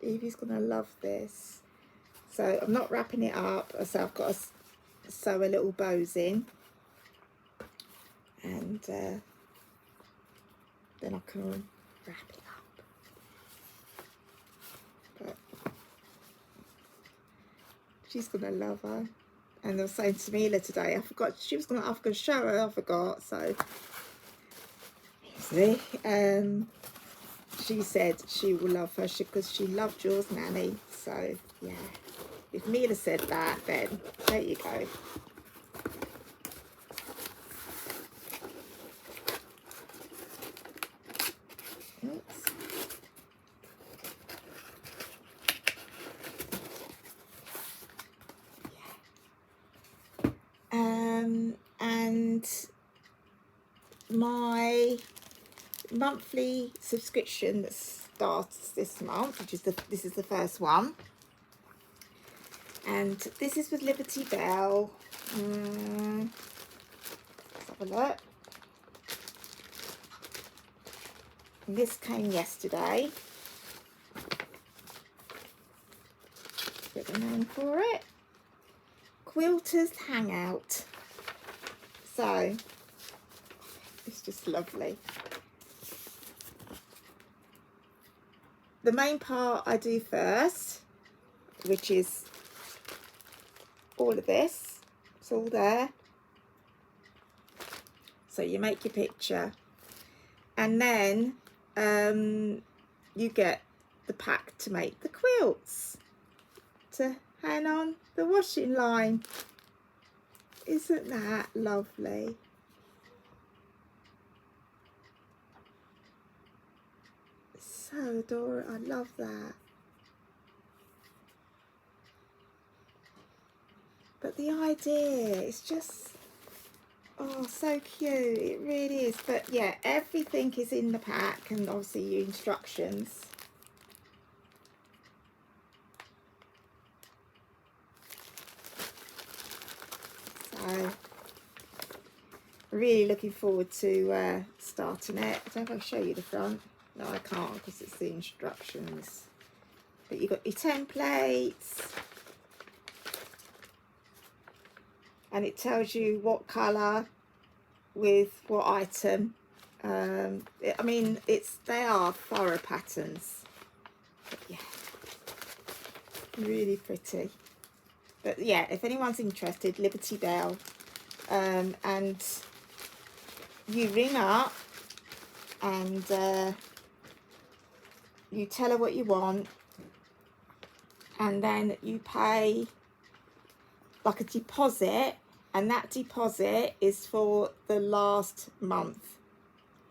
Evie's gonna love this. So I'm not wrapping it up, so I've got to sew a little bows in, and then I can wrap it up. But she's gonna love her. And I was saying to Mila today, I forgot I was gonna show her. I forgot. So see, she said she will love her because she loved yours, Nanny. So yeah, if Mila said that, then there you go. Oops. And my monthly subscription that starts this month, which is this is the first one, and this is with Liberty Bell. Let's have a look. And this came yesterday. Get the name for it. Quilters Hangout. So it's just lovely. The main part I do first, which is all of this. It's all there. So you make your picture, and then you get the pack to make the quilts to hang on the washing line. Isn't that lovely? So adorable. I love that. But the idea is just, oh, so cute. It really is. But yeah, everything is in the pack, and obviously your instructions. So really looking forward to starting it. I don't know if I can show you the front. No, I can't because it's the instructions. But you've got your templates, and it tells you what colour with what item. I mean, they are thorough patterns. But yeah, really pretty. But yeah, if anyone's interested, Liberty Bell, and you ring up and you tell her what you want, and then you pay like a deposit, and that deposit is for the last month.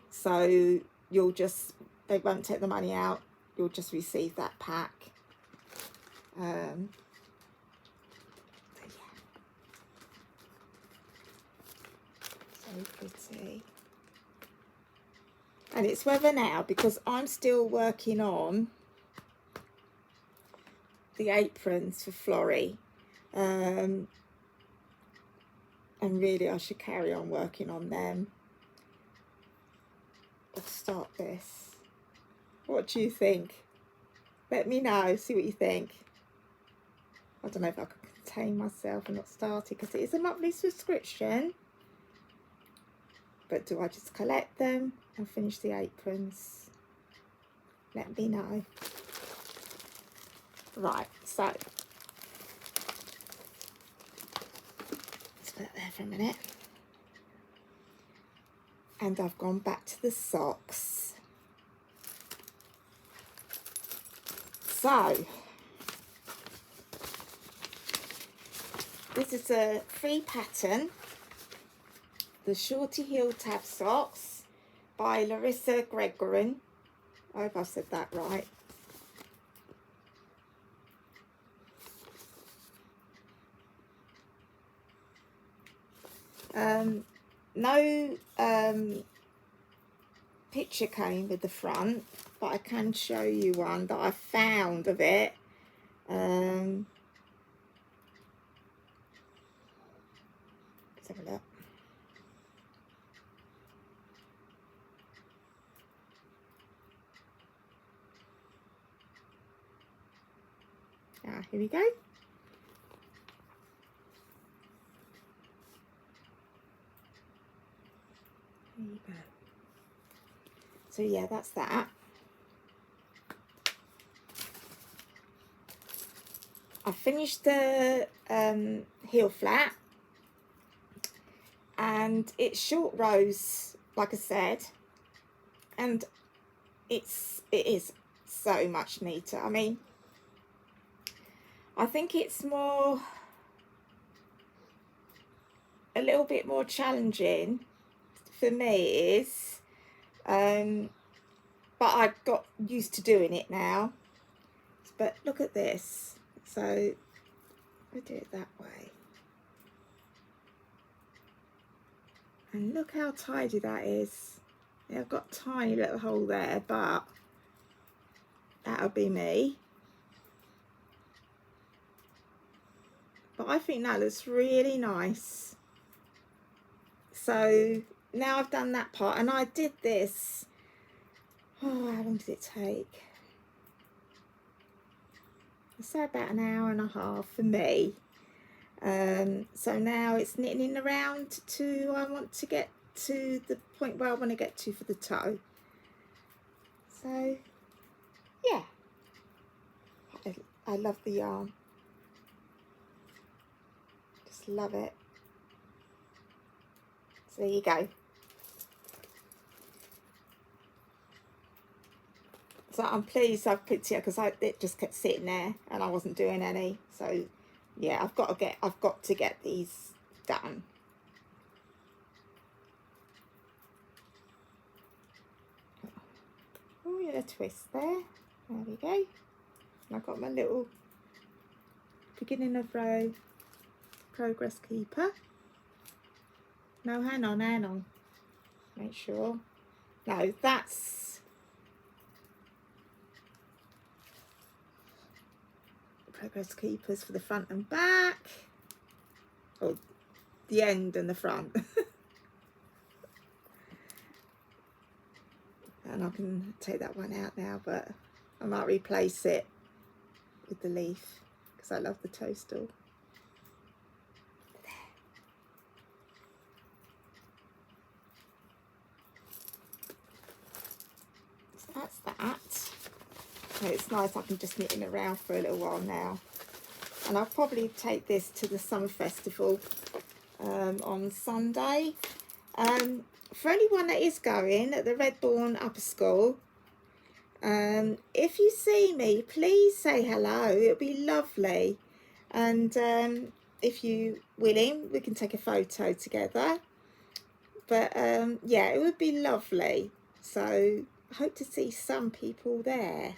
So they won't take the money out, you'll just receive that pack. So pretty. And it's whether now, because I'm still working on the aprons for Florrie, and really I should carry on working on them or start this. What do you think? Let me know, see what you think. I don't know if I can contain myself and not start it, because it is a monthly subscription. But do I just collect them and finish the aprons? Let me know. Right, so let's put it there for a minute. And I've gone back to the socks. So this is a free pattern, the Shorty Heel Tab Socks by Larissa Gregorin. I hope I said that right. No picture came with the front, but I can show you one that I found of it. Let's have a look. Here we go. There you go. So yeah, that's that. I finished the heel flat, and it's short rows, like I said, and it is so much neater. I mean, I think it's more, a little bit more challenging for me is, but I've got used to doing it now. But look at this. So I do it that way, and look how tidy that is. Yeah, I've got a tiny little hole there, but that'll be me. But I think that looks really nice. So now I've done that part, and I did this, oh, how long did it take? I'd say about an hour and a half for me. So now it's knitting around to, I want to get to the point where I want to get to for the toe. So yeah, I love the yarn, just love it. So there you go. So I'm pleased I've picked it, because it just kept sitting there and I wasn't doing any. So yeah, I've got to get these done. Oh yeah, a twist there. There we go. And I've got my little beginning of row progress keeper. No, hang on. Make sure. No, that's progress keepers for the front and back. Or the end and the front. And I can take that one out now, but I might replace it with the leaf, because I love the toadstool. So that's that. And it's nice, I can just knit it around for a little while now. And I'll probably take this to the summer festival on Sunday. For anyone that is going at the Redbourne Upper School, if you see me, please say hello. It'll be lovely. And if you're willing, we can take a photo together. But yeah, it would be lovely. So I hope to see some people there.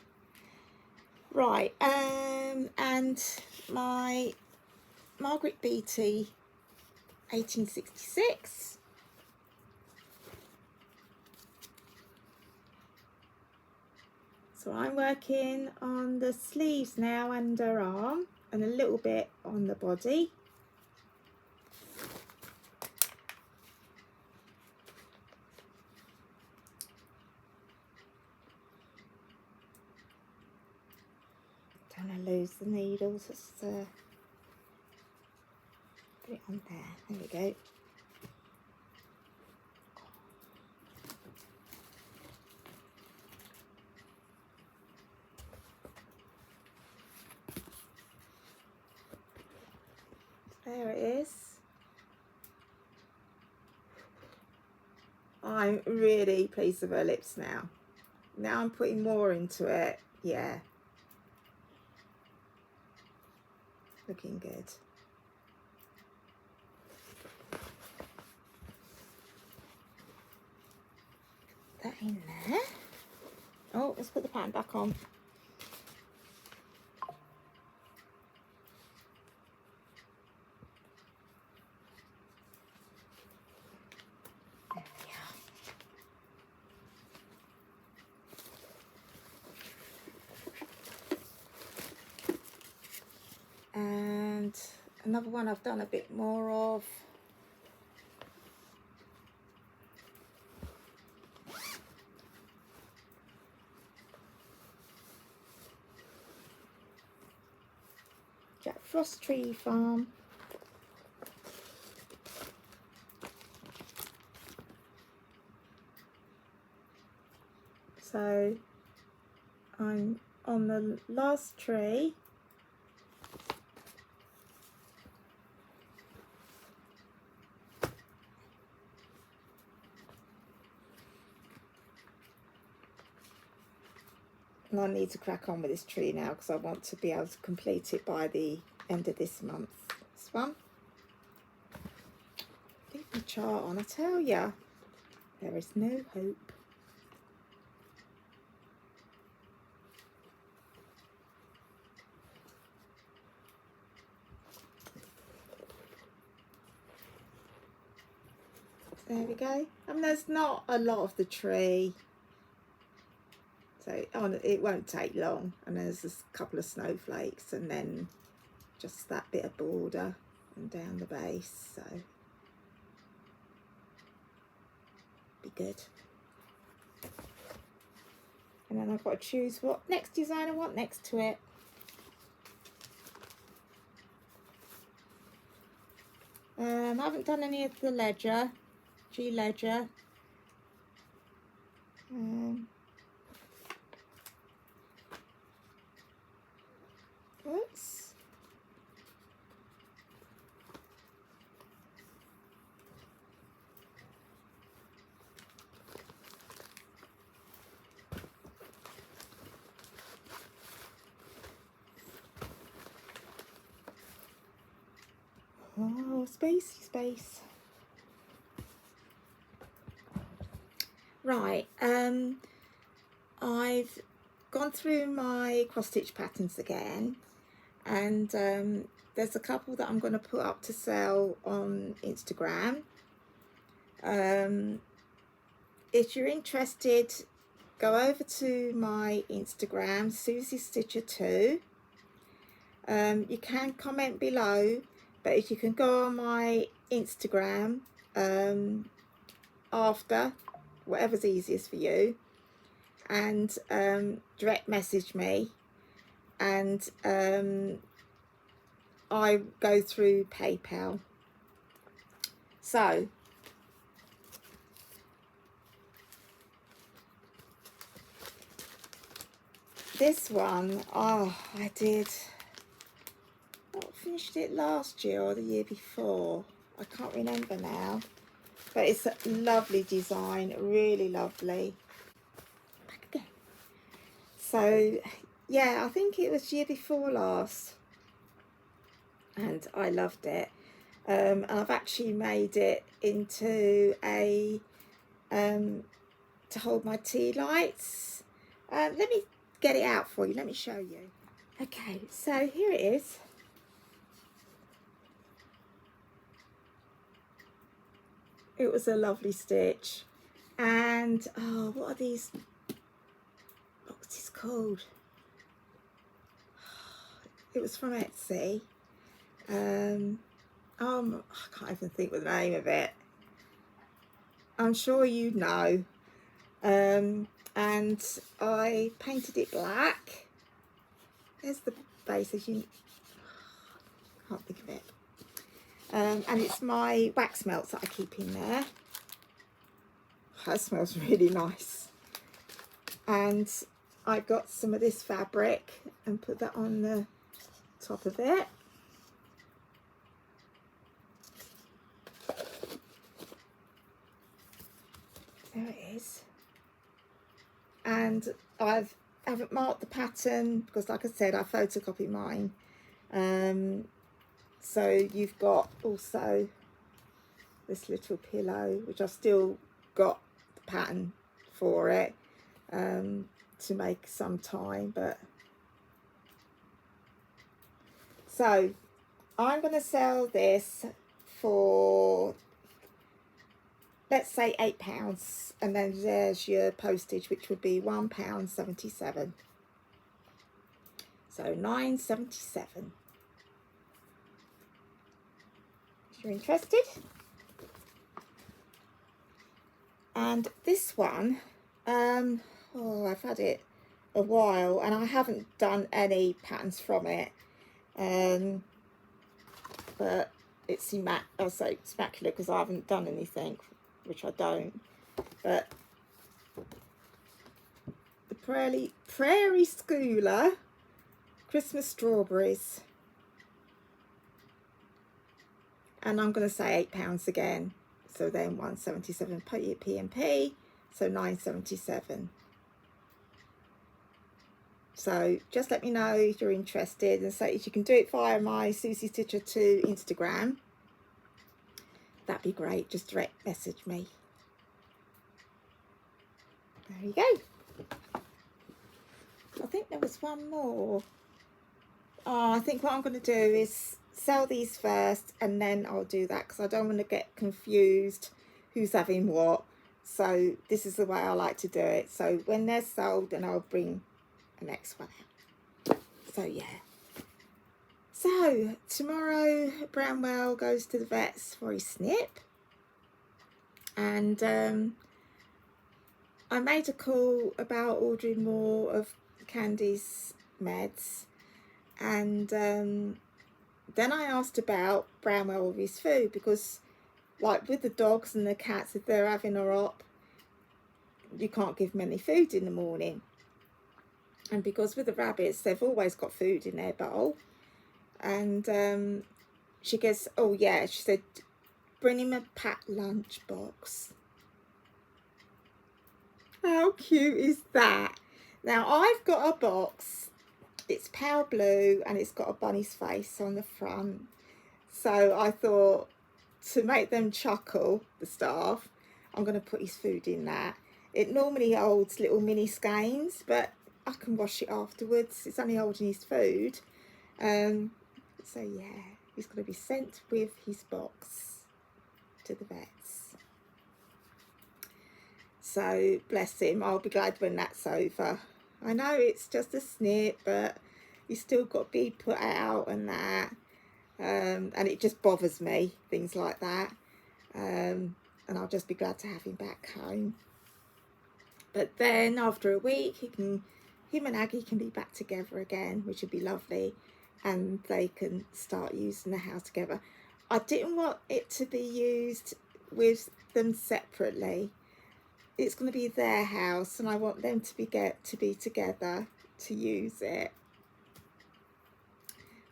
Right, and my Margaret Beattie 1866. So I'm working on the sleeves now, underarm, and a little bit on the body. Don't want to lose the needles. Just put it on there. There we go. There it is. I'm really pleased with her lips now. Now I'm putting more into it. Yeah. Looking good. That in there. Oh, let's put the pattern back on. There we are. And another one I've done a bit more of. Jack Frost Tree Farm. So I'm on the last tree. And I need to crack on with this tree now because I want to be able to complete it by the end of this month. This one. Leave the chart on, I tell ya. There is no hope. There we go. And there's not a lot of the tree, so it won't take long. And there's just a couple of snowflakes and then just that bit of border and down the base, so be good. And then I've got to choose what next design I want next to it. I haven't done any of the ledger, G ledger. Oops. Oh, spacey space. Right, I've gone through my cross stitch patterns again, and there's a couple that I'm going to put up to sell on Instagram. If you're interested, go over to my Instagram, Susie Stitcher 2. You can comment below, but if you can go on my Instagram after, whatever's easiest for you, and direct message me, and I go through PayPal. So this one, oh, I finished it last year or the year before, I can't remember now, but it's a lovely design, really lovely. Back again. So yeah, I think it was year before last, and I loved it. And I've actually made it into a to hold my tea lights. Let me get it out for you, let me show you. Okay, so here it is. It was a lovely stitch. And oh, what are these boxes called? It was from Etsy. I can't even think of the name of it. I'm sure you know. And I painted it black. There's the base, as you can't think of it. And it's my wax melts that I keep in there. That smells really nice. And I got some of this fabric and put that on the top of it. There it is. And I haven't marked the pattern because, like I said, I photocopied mine. So you've got also this little pillow, which I've still got the pattern for it to make some time. But so I'm going to sell this for, let's say, £8, and then there's your postage, which would be £1.77. So £9.77. If you're interested. And this one, I've had it a while and I haven't done any patterns from it. But it's I'll say immaculate because I haven't done anything, which I don't. But the Prairie Schooler Christmas strawberries, and I'm going to say £8 again. So then 177 P&P, so 9.77. So just let me know if you're interested, and say if you can do it via my Susie Stitcher 2 Instagram. That'd be great. Just direct message me. There you go. I think there was one more. Oh, I think what I'm going to do is sell these first and then I'll do that, because I don't want to get confused who's having what. So this is the way I like to do it. So when they're sold, then I'll bring the next one out. So yeah. So tomorrow Bramwell goes to the vets for his snip, and I made a call about ordering more of Candy's meds, and then I asked about Bramwell with his food, because like with the dogs and the cats, if they're having a op, you can't give them any food in the morning. And because with the rabbits, they've always got food in their bowl. And she goes, oh yeah, she said, bring him a packed lunch box. How cute is that? Now I've got a box. It's pale blue and it's got a bunny's face on the front. So I thought, to make them chuckle, the staff, I'm going to put his food in that. It normally holds little mini skeins, but I can wash it afterwards. It's only holding his food. So yeah, he's going to be sent with his box to the vets. So bless him. I'll be glad when that's over. I know it's just a snip, but he's still got to be put out and that. And it just bothers me, things like that. And I'll just be glad to have him back home. But then after a week, him and Aggie can be back together again, which would be lovely. And they can start using the house together. I didn't want it to be used with them separately. It's going to be their house, and I want them to be together to use it.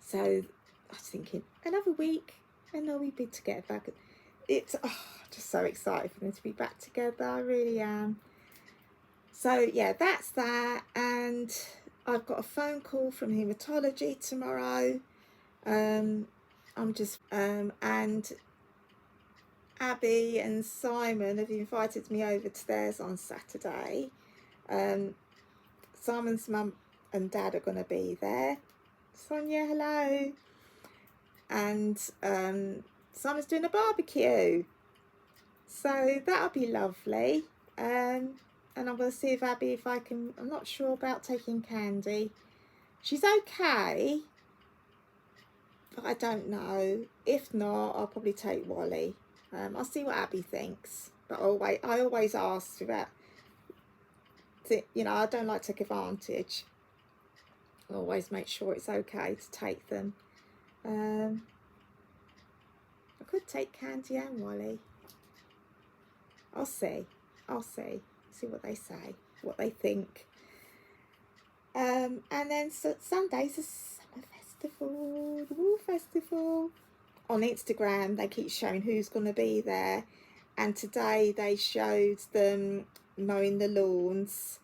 So I was thinking, another week and they'll be together. It's just so excited for them to be back together. I really am. So yeah, that's that. And I've got a phone call from haematology tomorrow. And Abby and Simon have invited me over to theirs on Saturday. Simon's mum and dad are going to be there. Sonia, hello. And Simon's doing a barbecue, so that'll be lovely. and I'm going to see if Abby, if I can, I'm not sure about taking Candy. She's okay, but I don't know. If not, I'll probably take Wally. I'll see what Abby thinks. But I always ask about, you know, I don't like to take advantage. I always make sure it's okay to take them. I could take Candy and Wally. I'll see. See what they say, what they think. And then Sunday's a summer festival, the Wool Festival. On Instagram, they keep showing who's going to be there. And today they showed them mowing the lawns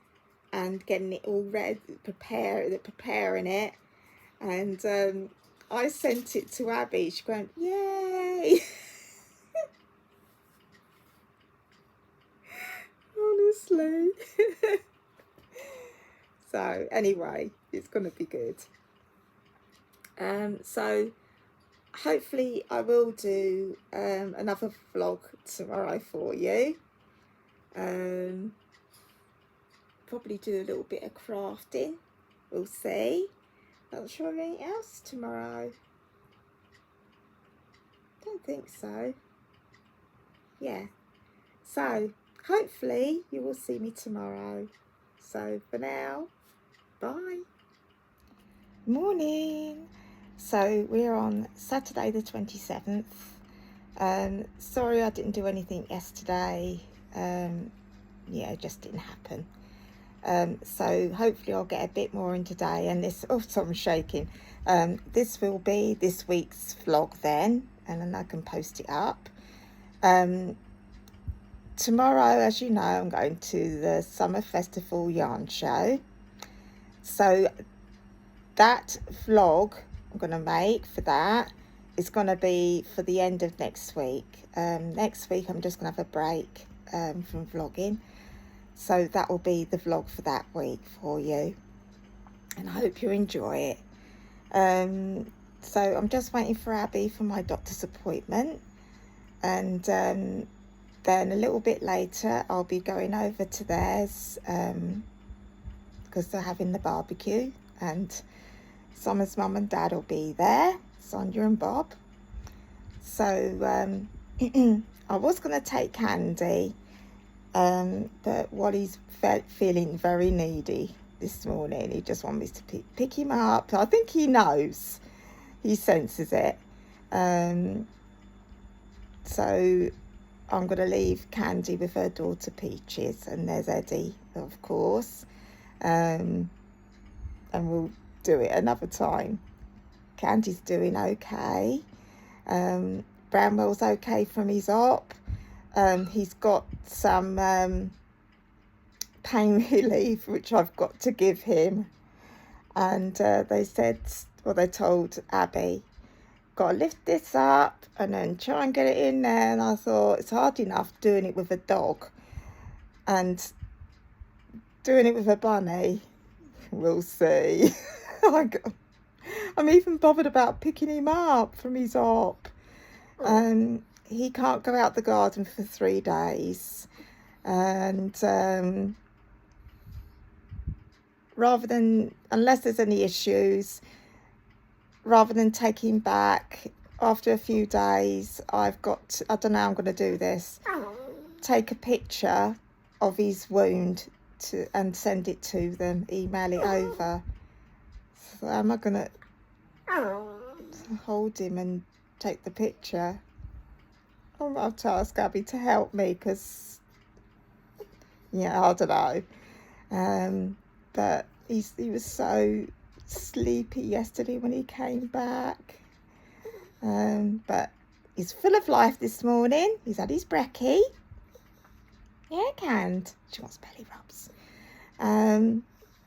and getting it all ready, preparing it. And I sent it to Abby. She went, yay! Honestly. So anyway, it's going to be good. So hopefully I will do another vlog tomorrow for you. Probably do a little bit of crafting. We'll see. Not sure of anything else tomorrow. Don't think so. Yeah. So hopefully you will see me tomorrow. So for now, bye. Morning. So we're on Saturday the 27th. Sorry I didn't do anything yesterday. Yeah, it just didn't happen. So hopefully I'll get a bit more in today. And this, oh, so I'm shaking. This will be this week's vlog then, and then I can post it up. Tomorrow, as you know, I'm going to the Summer Festival Yarn Show. So that vlog I'm going to make for that is going to be for the end of next week. Next week I'm just going to have a break from vlogging. So that will be the vlog for that week for you. And I hope you enjoy it. So I'm just waiting for Abby for my doctor's appointment. And then a little bit later I'll be going over to theirs because they're having the barbecue, and Summer's mum and dad will be there, Sonia and Bob. So I was going to take Candy, but Wally's feeling very needy this morning. He just wants me to pick him up. I think he knows, he senses it. So I'm going to leave Candy with her daughter Peaches, and there's Eddie, of course, and we'll do it another time. Candy's doing okay. Bramwell's okay from his op. He's got some pain relief which I've got to give him, and they said, well, they told Abby, got to lift this up and then try and get it in there. And I thought, it's hard enough doing it with a dog, and doing it with a bunny, we'll see. I'm even bothered about picking him up from his op. He can't go out the garden for 3 days, and rather than, unless there's any issues, rather than take him back after a few days, I've got, I don't know how I'm going to do this, take a picture of his wound and send it to them, email it over. So am I going to hold him and take the picture? I'll have to ask Abby to help me, because, yeah, I don't know. But he was so sleepy yesterday when he came back. But he's full of life this morning. He's had his brekkie. Yeah, Cand. She wants belly rubs.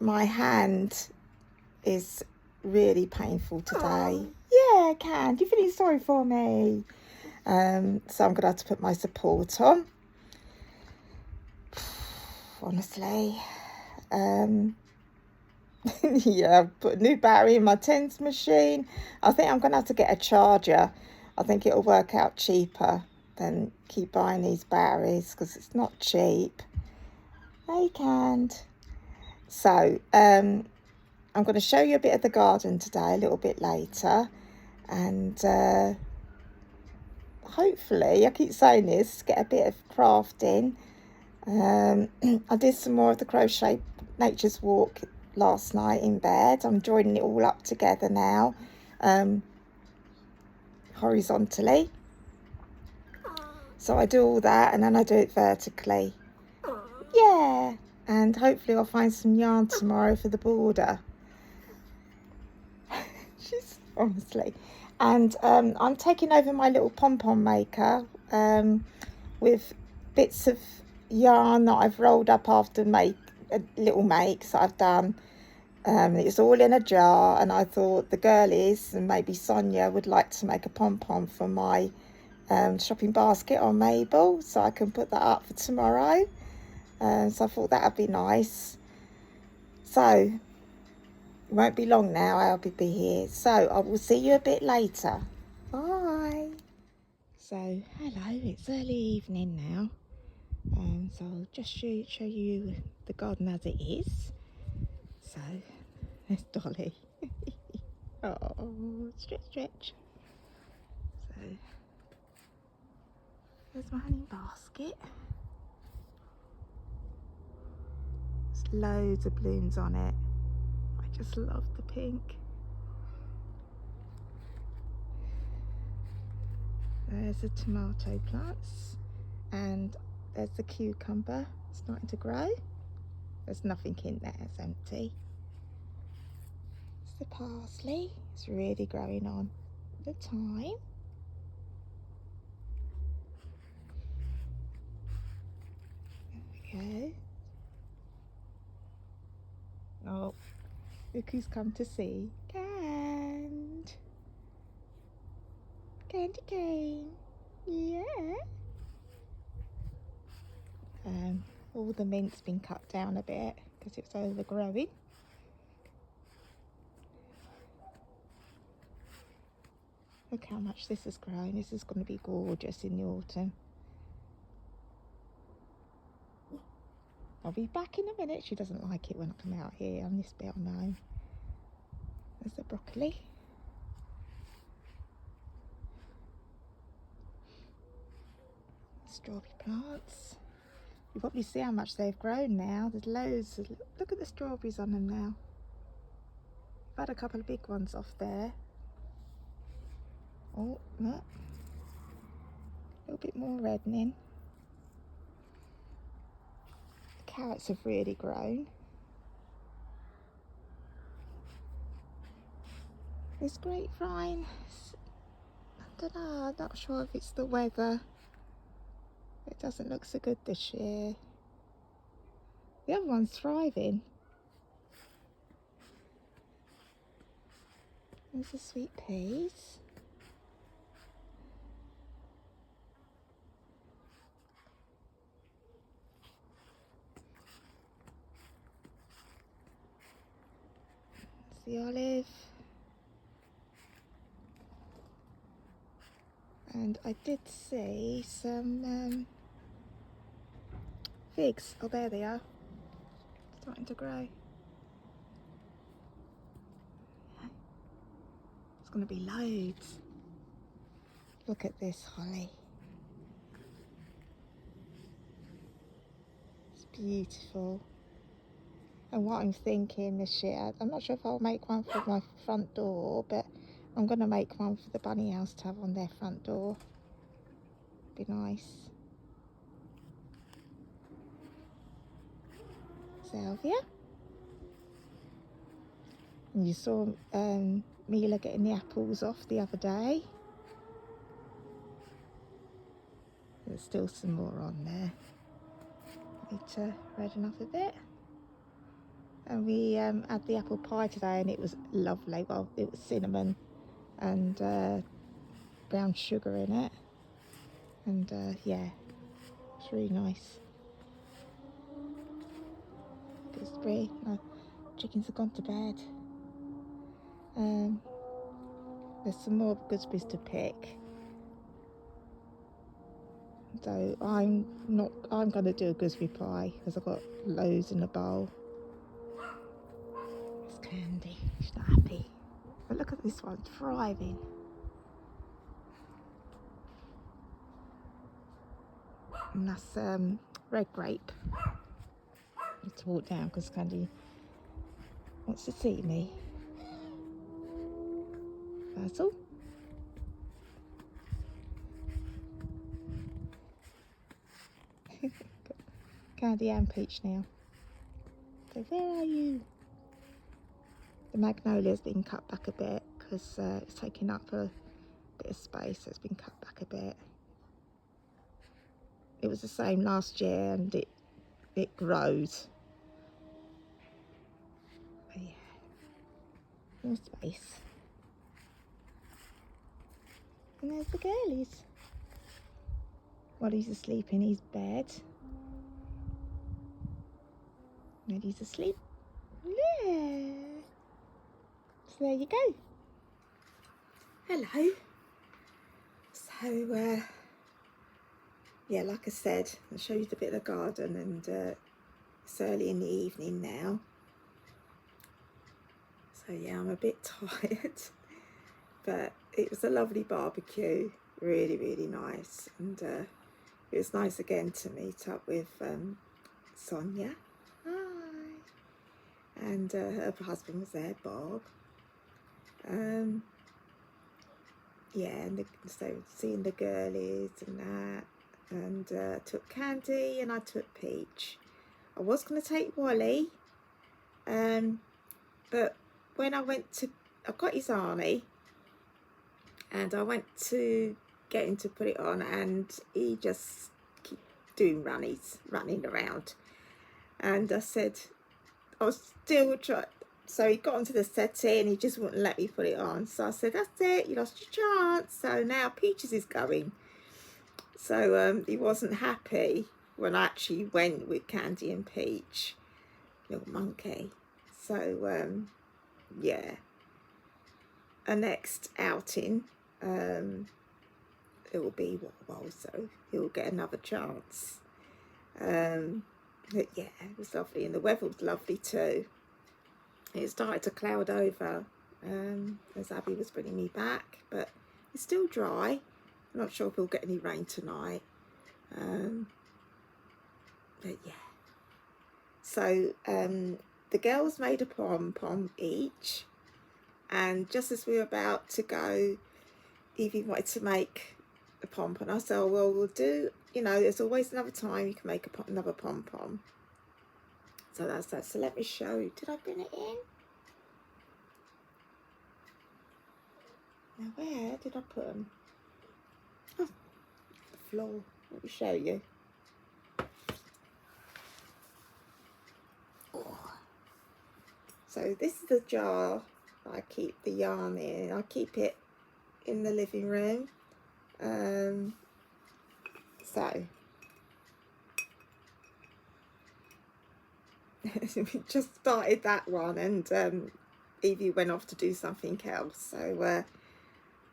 My hand is really painful today. Yeah, Cand, you're feeling sorry for me. So I'm going to have to put my support on. Honestly. Yeah, I've put a new battery in my TENS machine. I think I'm going to have to get a charger. I think it'll work out cheaper than keep buying these batteries, because it's not cheap. Hey, Cand. So, I'm going to show you a bit of the garden today, a little bit later, and hopefully, I keep saying this, get a bit of crafting. I did some more of the crochet nature's walk last night in bed. I'm joining it all up together now, horizontally. So I do all that and then I do it vertically. Yeah, and hopefully I'll find some yarn tomorrow for the border. She's honestly. And I'm taking over my little pom-pom maker with bits of yarn that I've rolled up after little makes that I've done. It's all in a jar, and I thought the girlies and maybe Sonia would like to make a pom-pom for my shopping basket on Mable, so I can put that up for tomorrow. So I thought that would be nice. So it won't be long now, I'll be here. So I will see you a bit later. Bye. So hello, it's early evening now. So I'll just show you the garden as it is. So there's Dolly. Oh, stretch. So there's my honey basket. There's loads of blooms on it. I just love the pink. There's the tomato plants, and there's the cucumber starting to grow. There's nothing in there, it's empty. It's the parsley, it's really growing on the thyme. There we go. Oh, look who's come to see. Candy cane. Yeah. All the mint's been cut down a bit because it's overgrowing. Look how much this has grown. This is going to be gorgeous in the autumn. I'll be back in a minute. She doesn't like it when I come out here on this bit, I know. There's the broccoli. Strawberry plants. You probably see how much they've grown now. There's loads. Look at the strawberries on them now. I've had a couple of big ones off there. Oh, look. A little bit more reddening. The carrots have really grown. This grapevine, I don't know, I'm not sure if it's the weather. It doesn't look so good this year. The other one's thriving. There's the sweet peas. There's the olive. And I did see some figs. Oh, there they are. Starting to grow. It's going to be loads. Look at this holly. It's beautiful. And what I'm thinking this year, I'm not sure if I'll make one for my front door, but I'm going to make one for the bunny house to have on their front door. Be nice. Salvia. And you saw Mila getting the apples off the other day. There's still some more on there. Need to redden up a bit. And we had the apple pie today and it was lovely. Well, it was cinnamon and brown sugar in it. And yeah, it's really nice. Gooseberry. No, chickens have gone to bed. There's some more gooseberries to pick. So I'm going to do a gooseberry pie because I've got loads in the bowl. It's Candy. She's not happy. But look at this one, thriving. And that's red grape. I need to walk down because Candy wants to see me. That's all. Candy and Peach now. So where are you? The magnolia's been cut back a bit because it's taking up a bit of space, so it's been cut back a bit. It was the same last year and it grows. But yeah, more space. And there's the girlies. While he's asleep in his bed. And he's asleep. Yeah. So there you go. Hello. So, yeah, like I said, I showed you a bit of the garden and it's early in the evening now. So yeah, I'm a bit tired. But it was a lovely barbecue. Really, really nice. And it was nice again to meet up with Sonia. Hi. And her husband was there, Bob. Yeah, and so seeing the girlies and that, and took Candy and I took Peach. I was going to take Wally, but when I got his army, and I went to get him to put it on, and he just keep doing running around, and I said, I was still trying. So he got onto the settee and he just wouldn't let me put it on. So I said, that's it, you lost your chance. So now Peaches is going. So he wasn't happy when I actually went with Candy and Peach, little monkey. So yeah, a next outing, it will be well, so he'll get another chance. But yeah, it was lovely, and the weather was lovely too. It started to cloud over as Abby was bringing me back, but it's still dry. I'm not sure if we'll get any rain tonight. But yeah. So the girls made a pom-pom each, and just as we were about to go, Evie wanted to make a pom-pom. I said, oh, well, we'll do, there's always another time you can make another pom-pom. So that's that. So let me show you. Did I bring it in? Now where did I put them? Oh, the floor. Let me show you. Oh. So this is the jar that I keep the yarn in. I keep it in the living room. So we just started that one, and Evie went off to do something else, so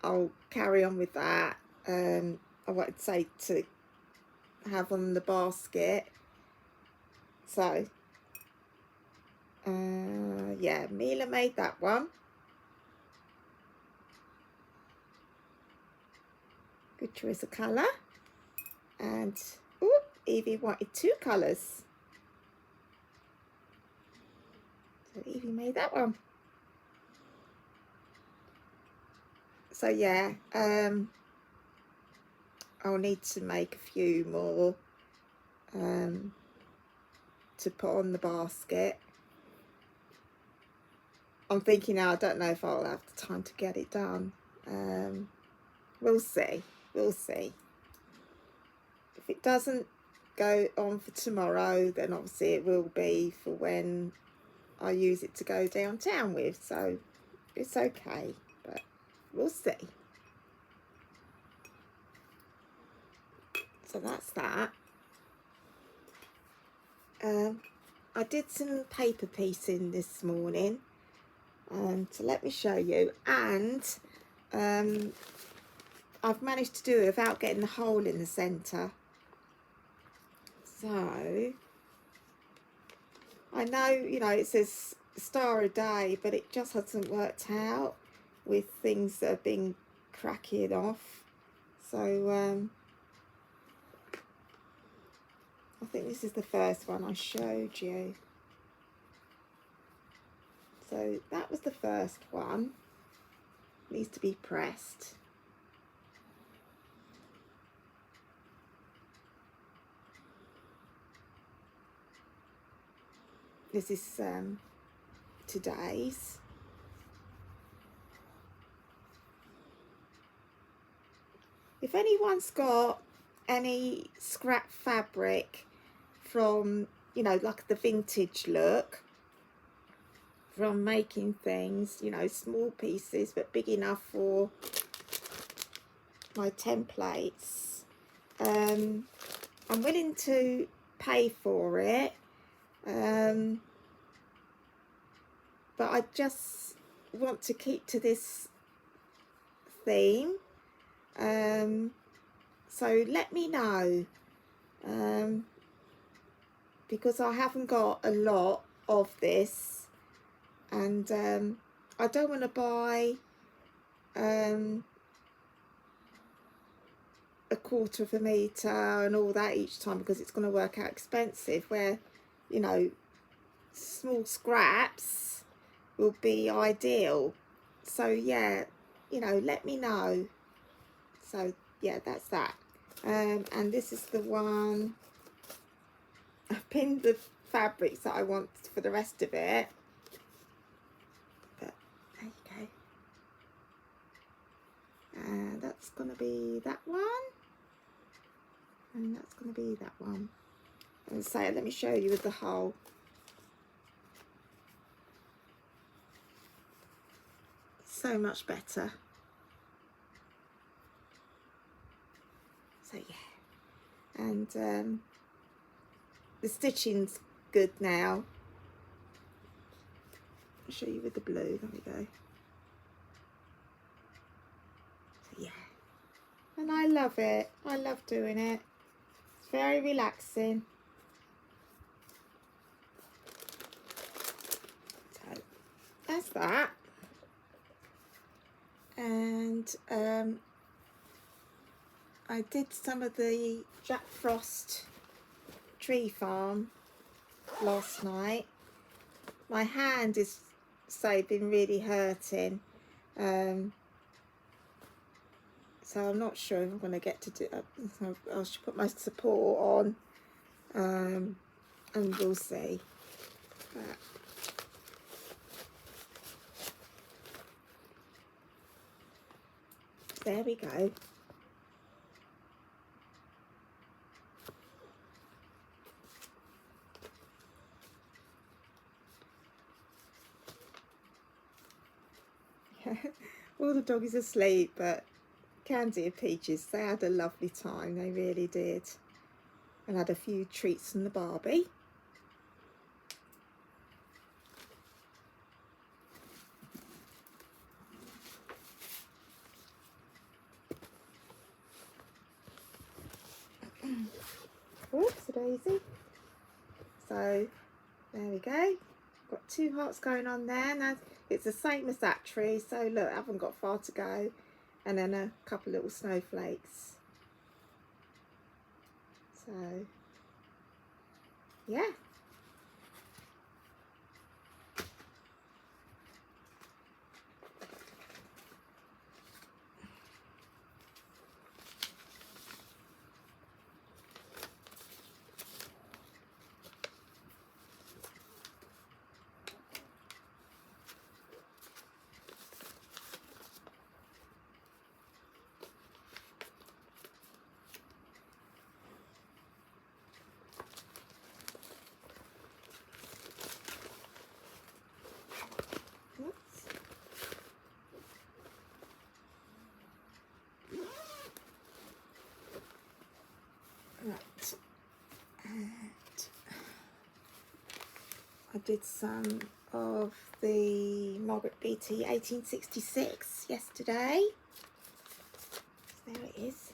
I'll carry on with that. I wanted to say to have on the basket, so yeah, Mila made that one. Good choice of colour. And ooh, Evie wanted 2 colours. So Evie made that one. So yeah, I'll need to make a few more to put on the basket. I'm thinking now, I don't know if I'll have the time to get it done. We'll see. We'll see. If it doesn't go on for tomorrow, then obviously it will be for when I use it to go downtown with. So it's okay, but we'll see. So that's that. I did some paper piecing this morning, so let me show you. And I've managed to do it without getting the hole in the centre. So I know, you know, it says star a day, but it just hasn't worked out with things that have been cracking off. So I think this is the first one I showed you. So that was the first one. Needs to be pressed. This is today's. If anyone's got any scrap fabric from, you know, like the vintage look, from making things, you know, small pieces but big enough for my templates, I'm willing to pay for it, but I just want to keep to this theme. So let me know, because I haven't got a lot of this, and I don't want to buy a quarter of a metre and all that each time, because it's going to work out expensive, where, you know, small scraps will be ideal. So yeah, you know, let me know. So yeah, that's that. And this is the one. I've pinned the fabrics that I want for the rest of it, but there you go. And that's gonna be that one, and that's gonna be that one. And so let me show you with the whole. So much better. So yeah, and the stitching's good now. I'll show you with the blue. There we go. So yeah, and I love it. I love doing it. It's very relaxing. So that's that. And I did some of the Jack Frost tree farm last night. My hand is been really hurting, so I'm not sure if I'm going to get to do it. I should put my support on, and we'll see. But there we go. All the doggies are asleep, but Candy and Peaches, they had a lovely time. They really did, and had a few treats from the Barbie. Oops, a daisy. So there we go. Got 2 hearts going on there. Now it's the same as that tree. So look, I haven't got far to go. And then a couple little snowflakes. So yeah. Right, and I did some of the Margaret Beatty 1866 yesterday. There it is.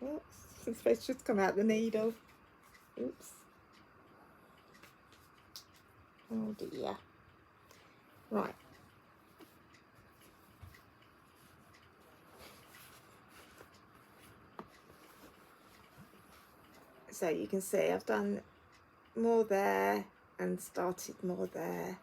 Oops, it's just come out the needle. Oops. Oh dear. Right. So you can see I've done more there and started more there.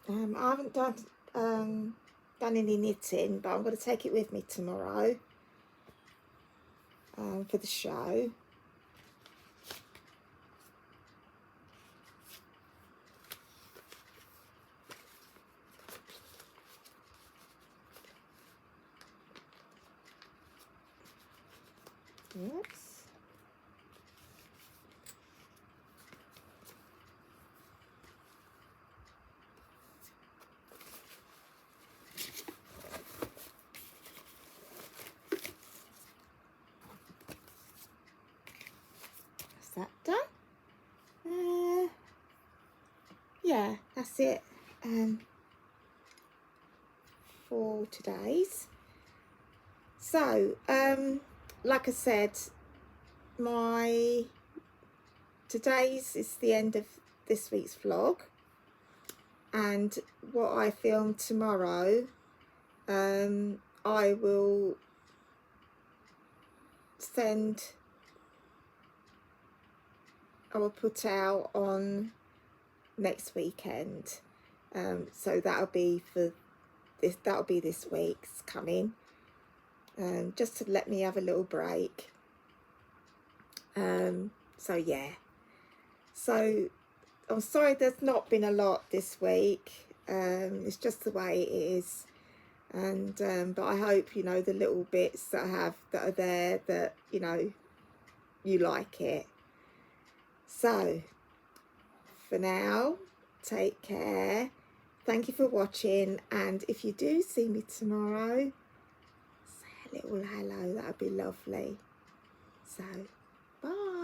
I haven't done any knitting, but I'm going to take it with me tomorrow for the show. Oops. Is that done? Yeah, that's it for today's. So, like I said, today's is the end of this week's vlog, and what I film tomorrow, I will put out on next weekend. So that'll be this week's coming, just to let me have a little break. So yeah, so I'm sorry there's not been a lot this week. It's just the way it is, and but I hope, you know, the little bits that are there, that, you know, you like it. So for now, take care. Thank you for watching, and if you do see me tomorrow, say a little hello. That would be lovely. So bye.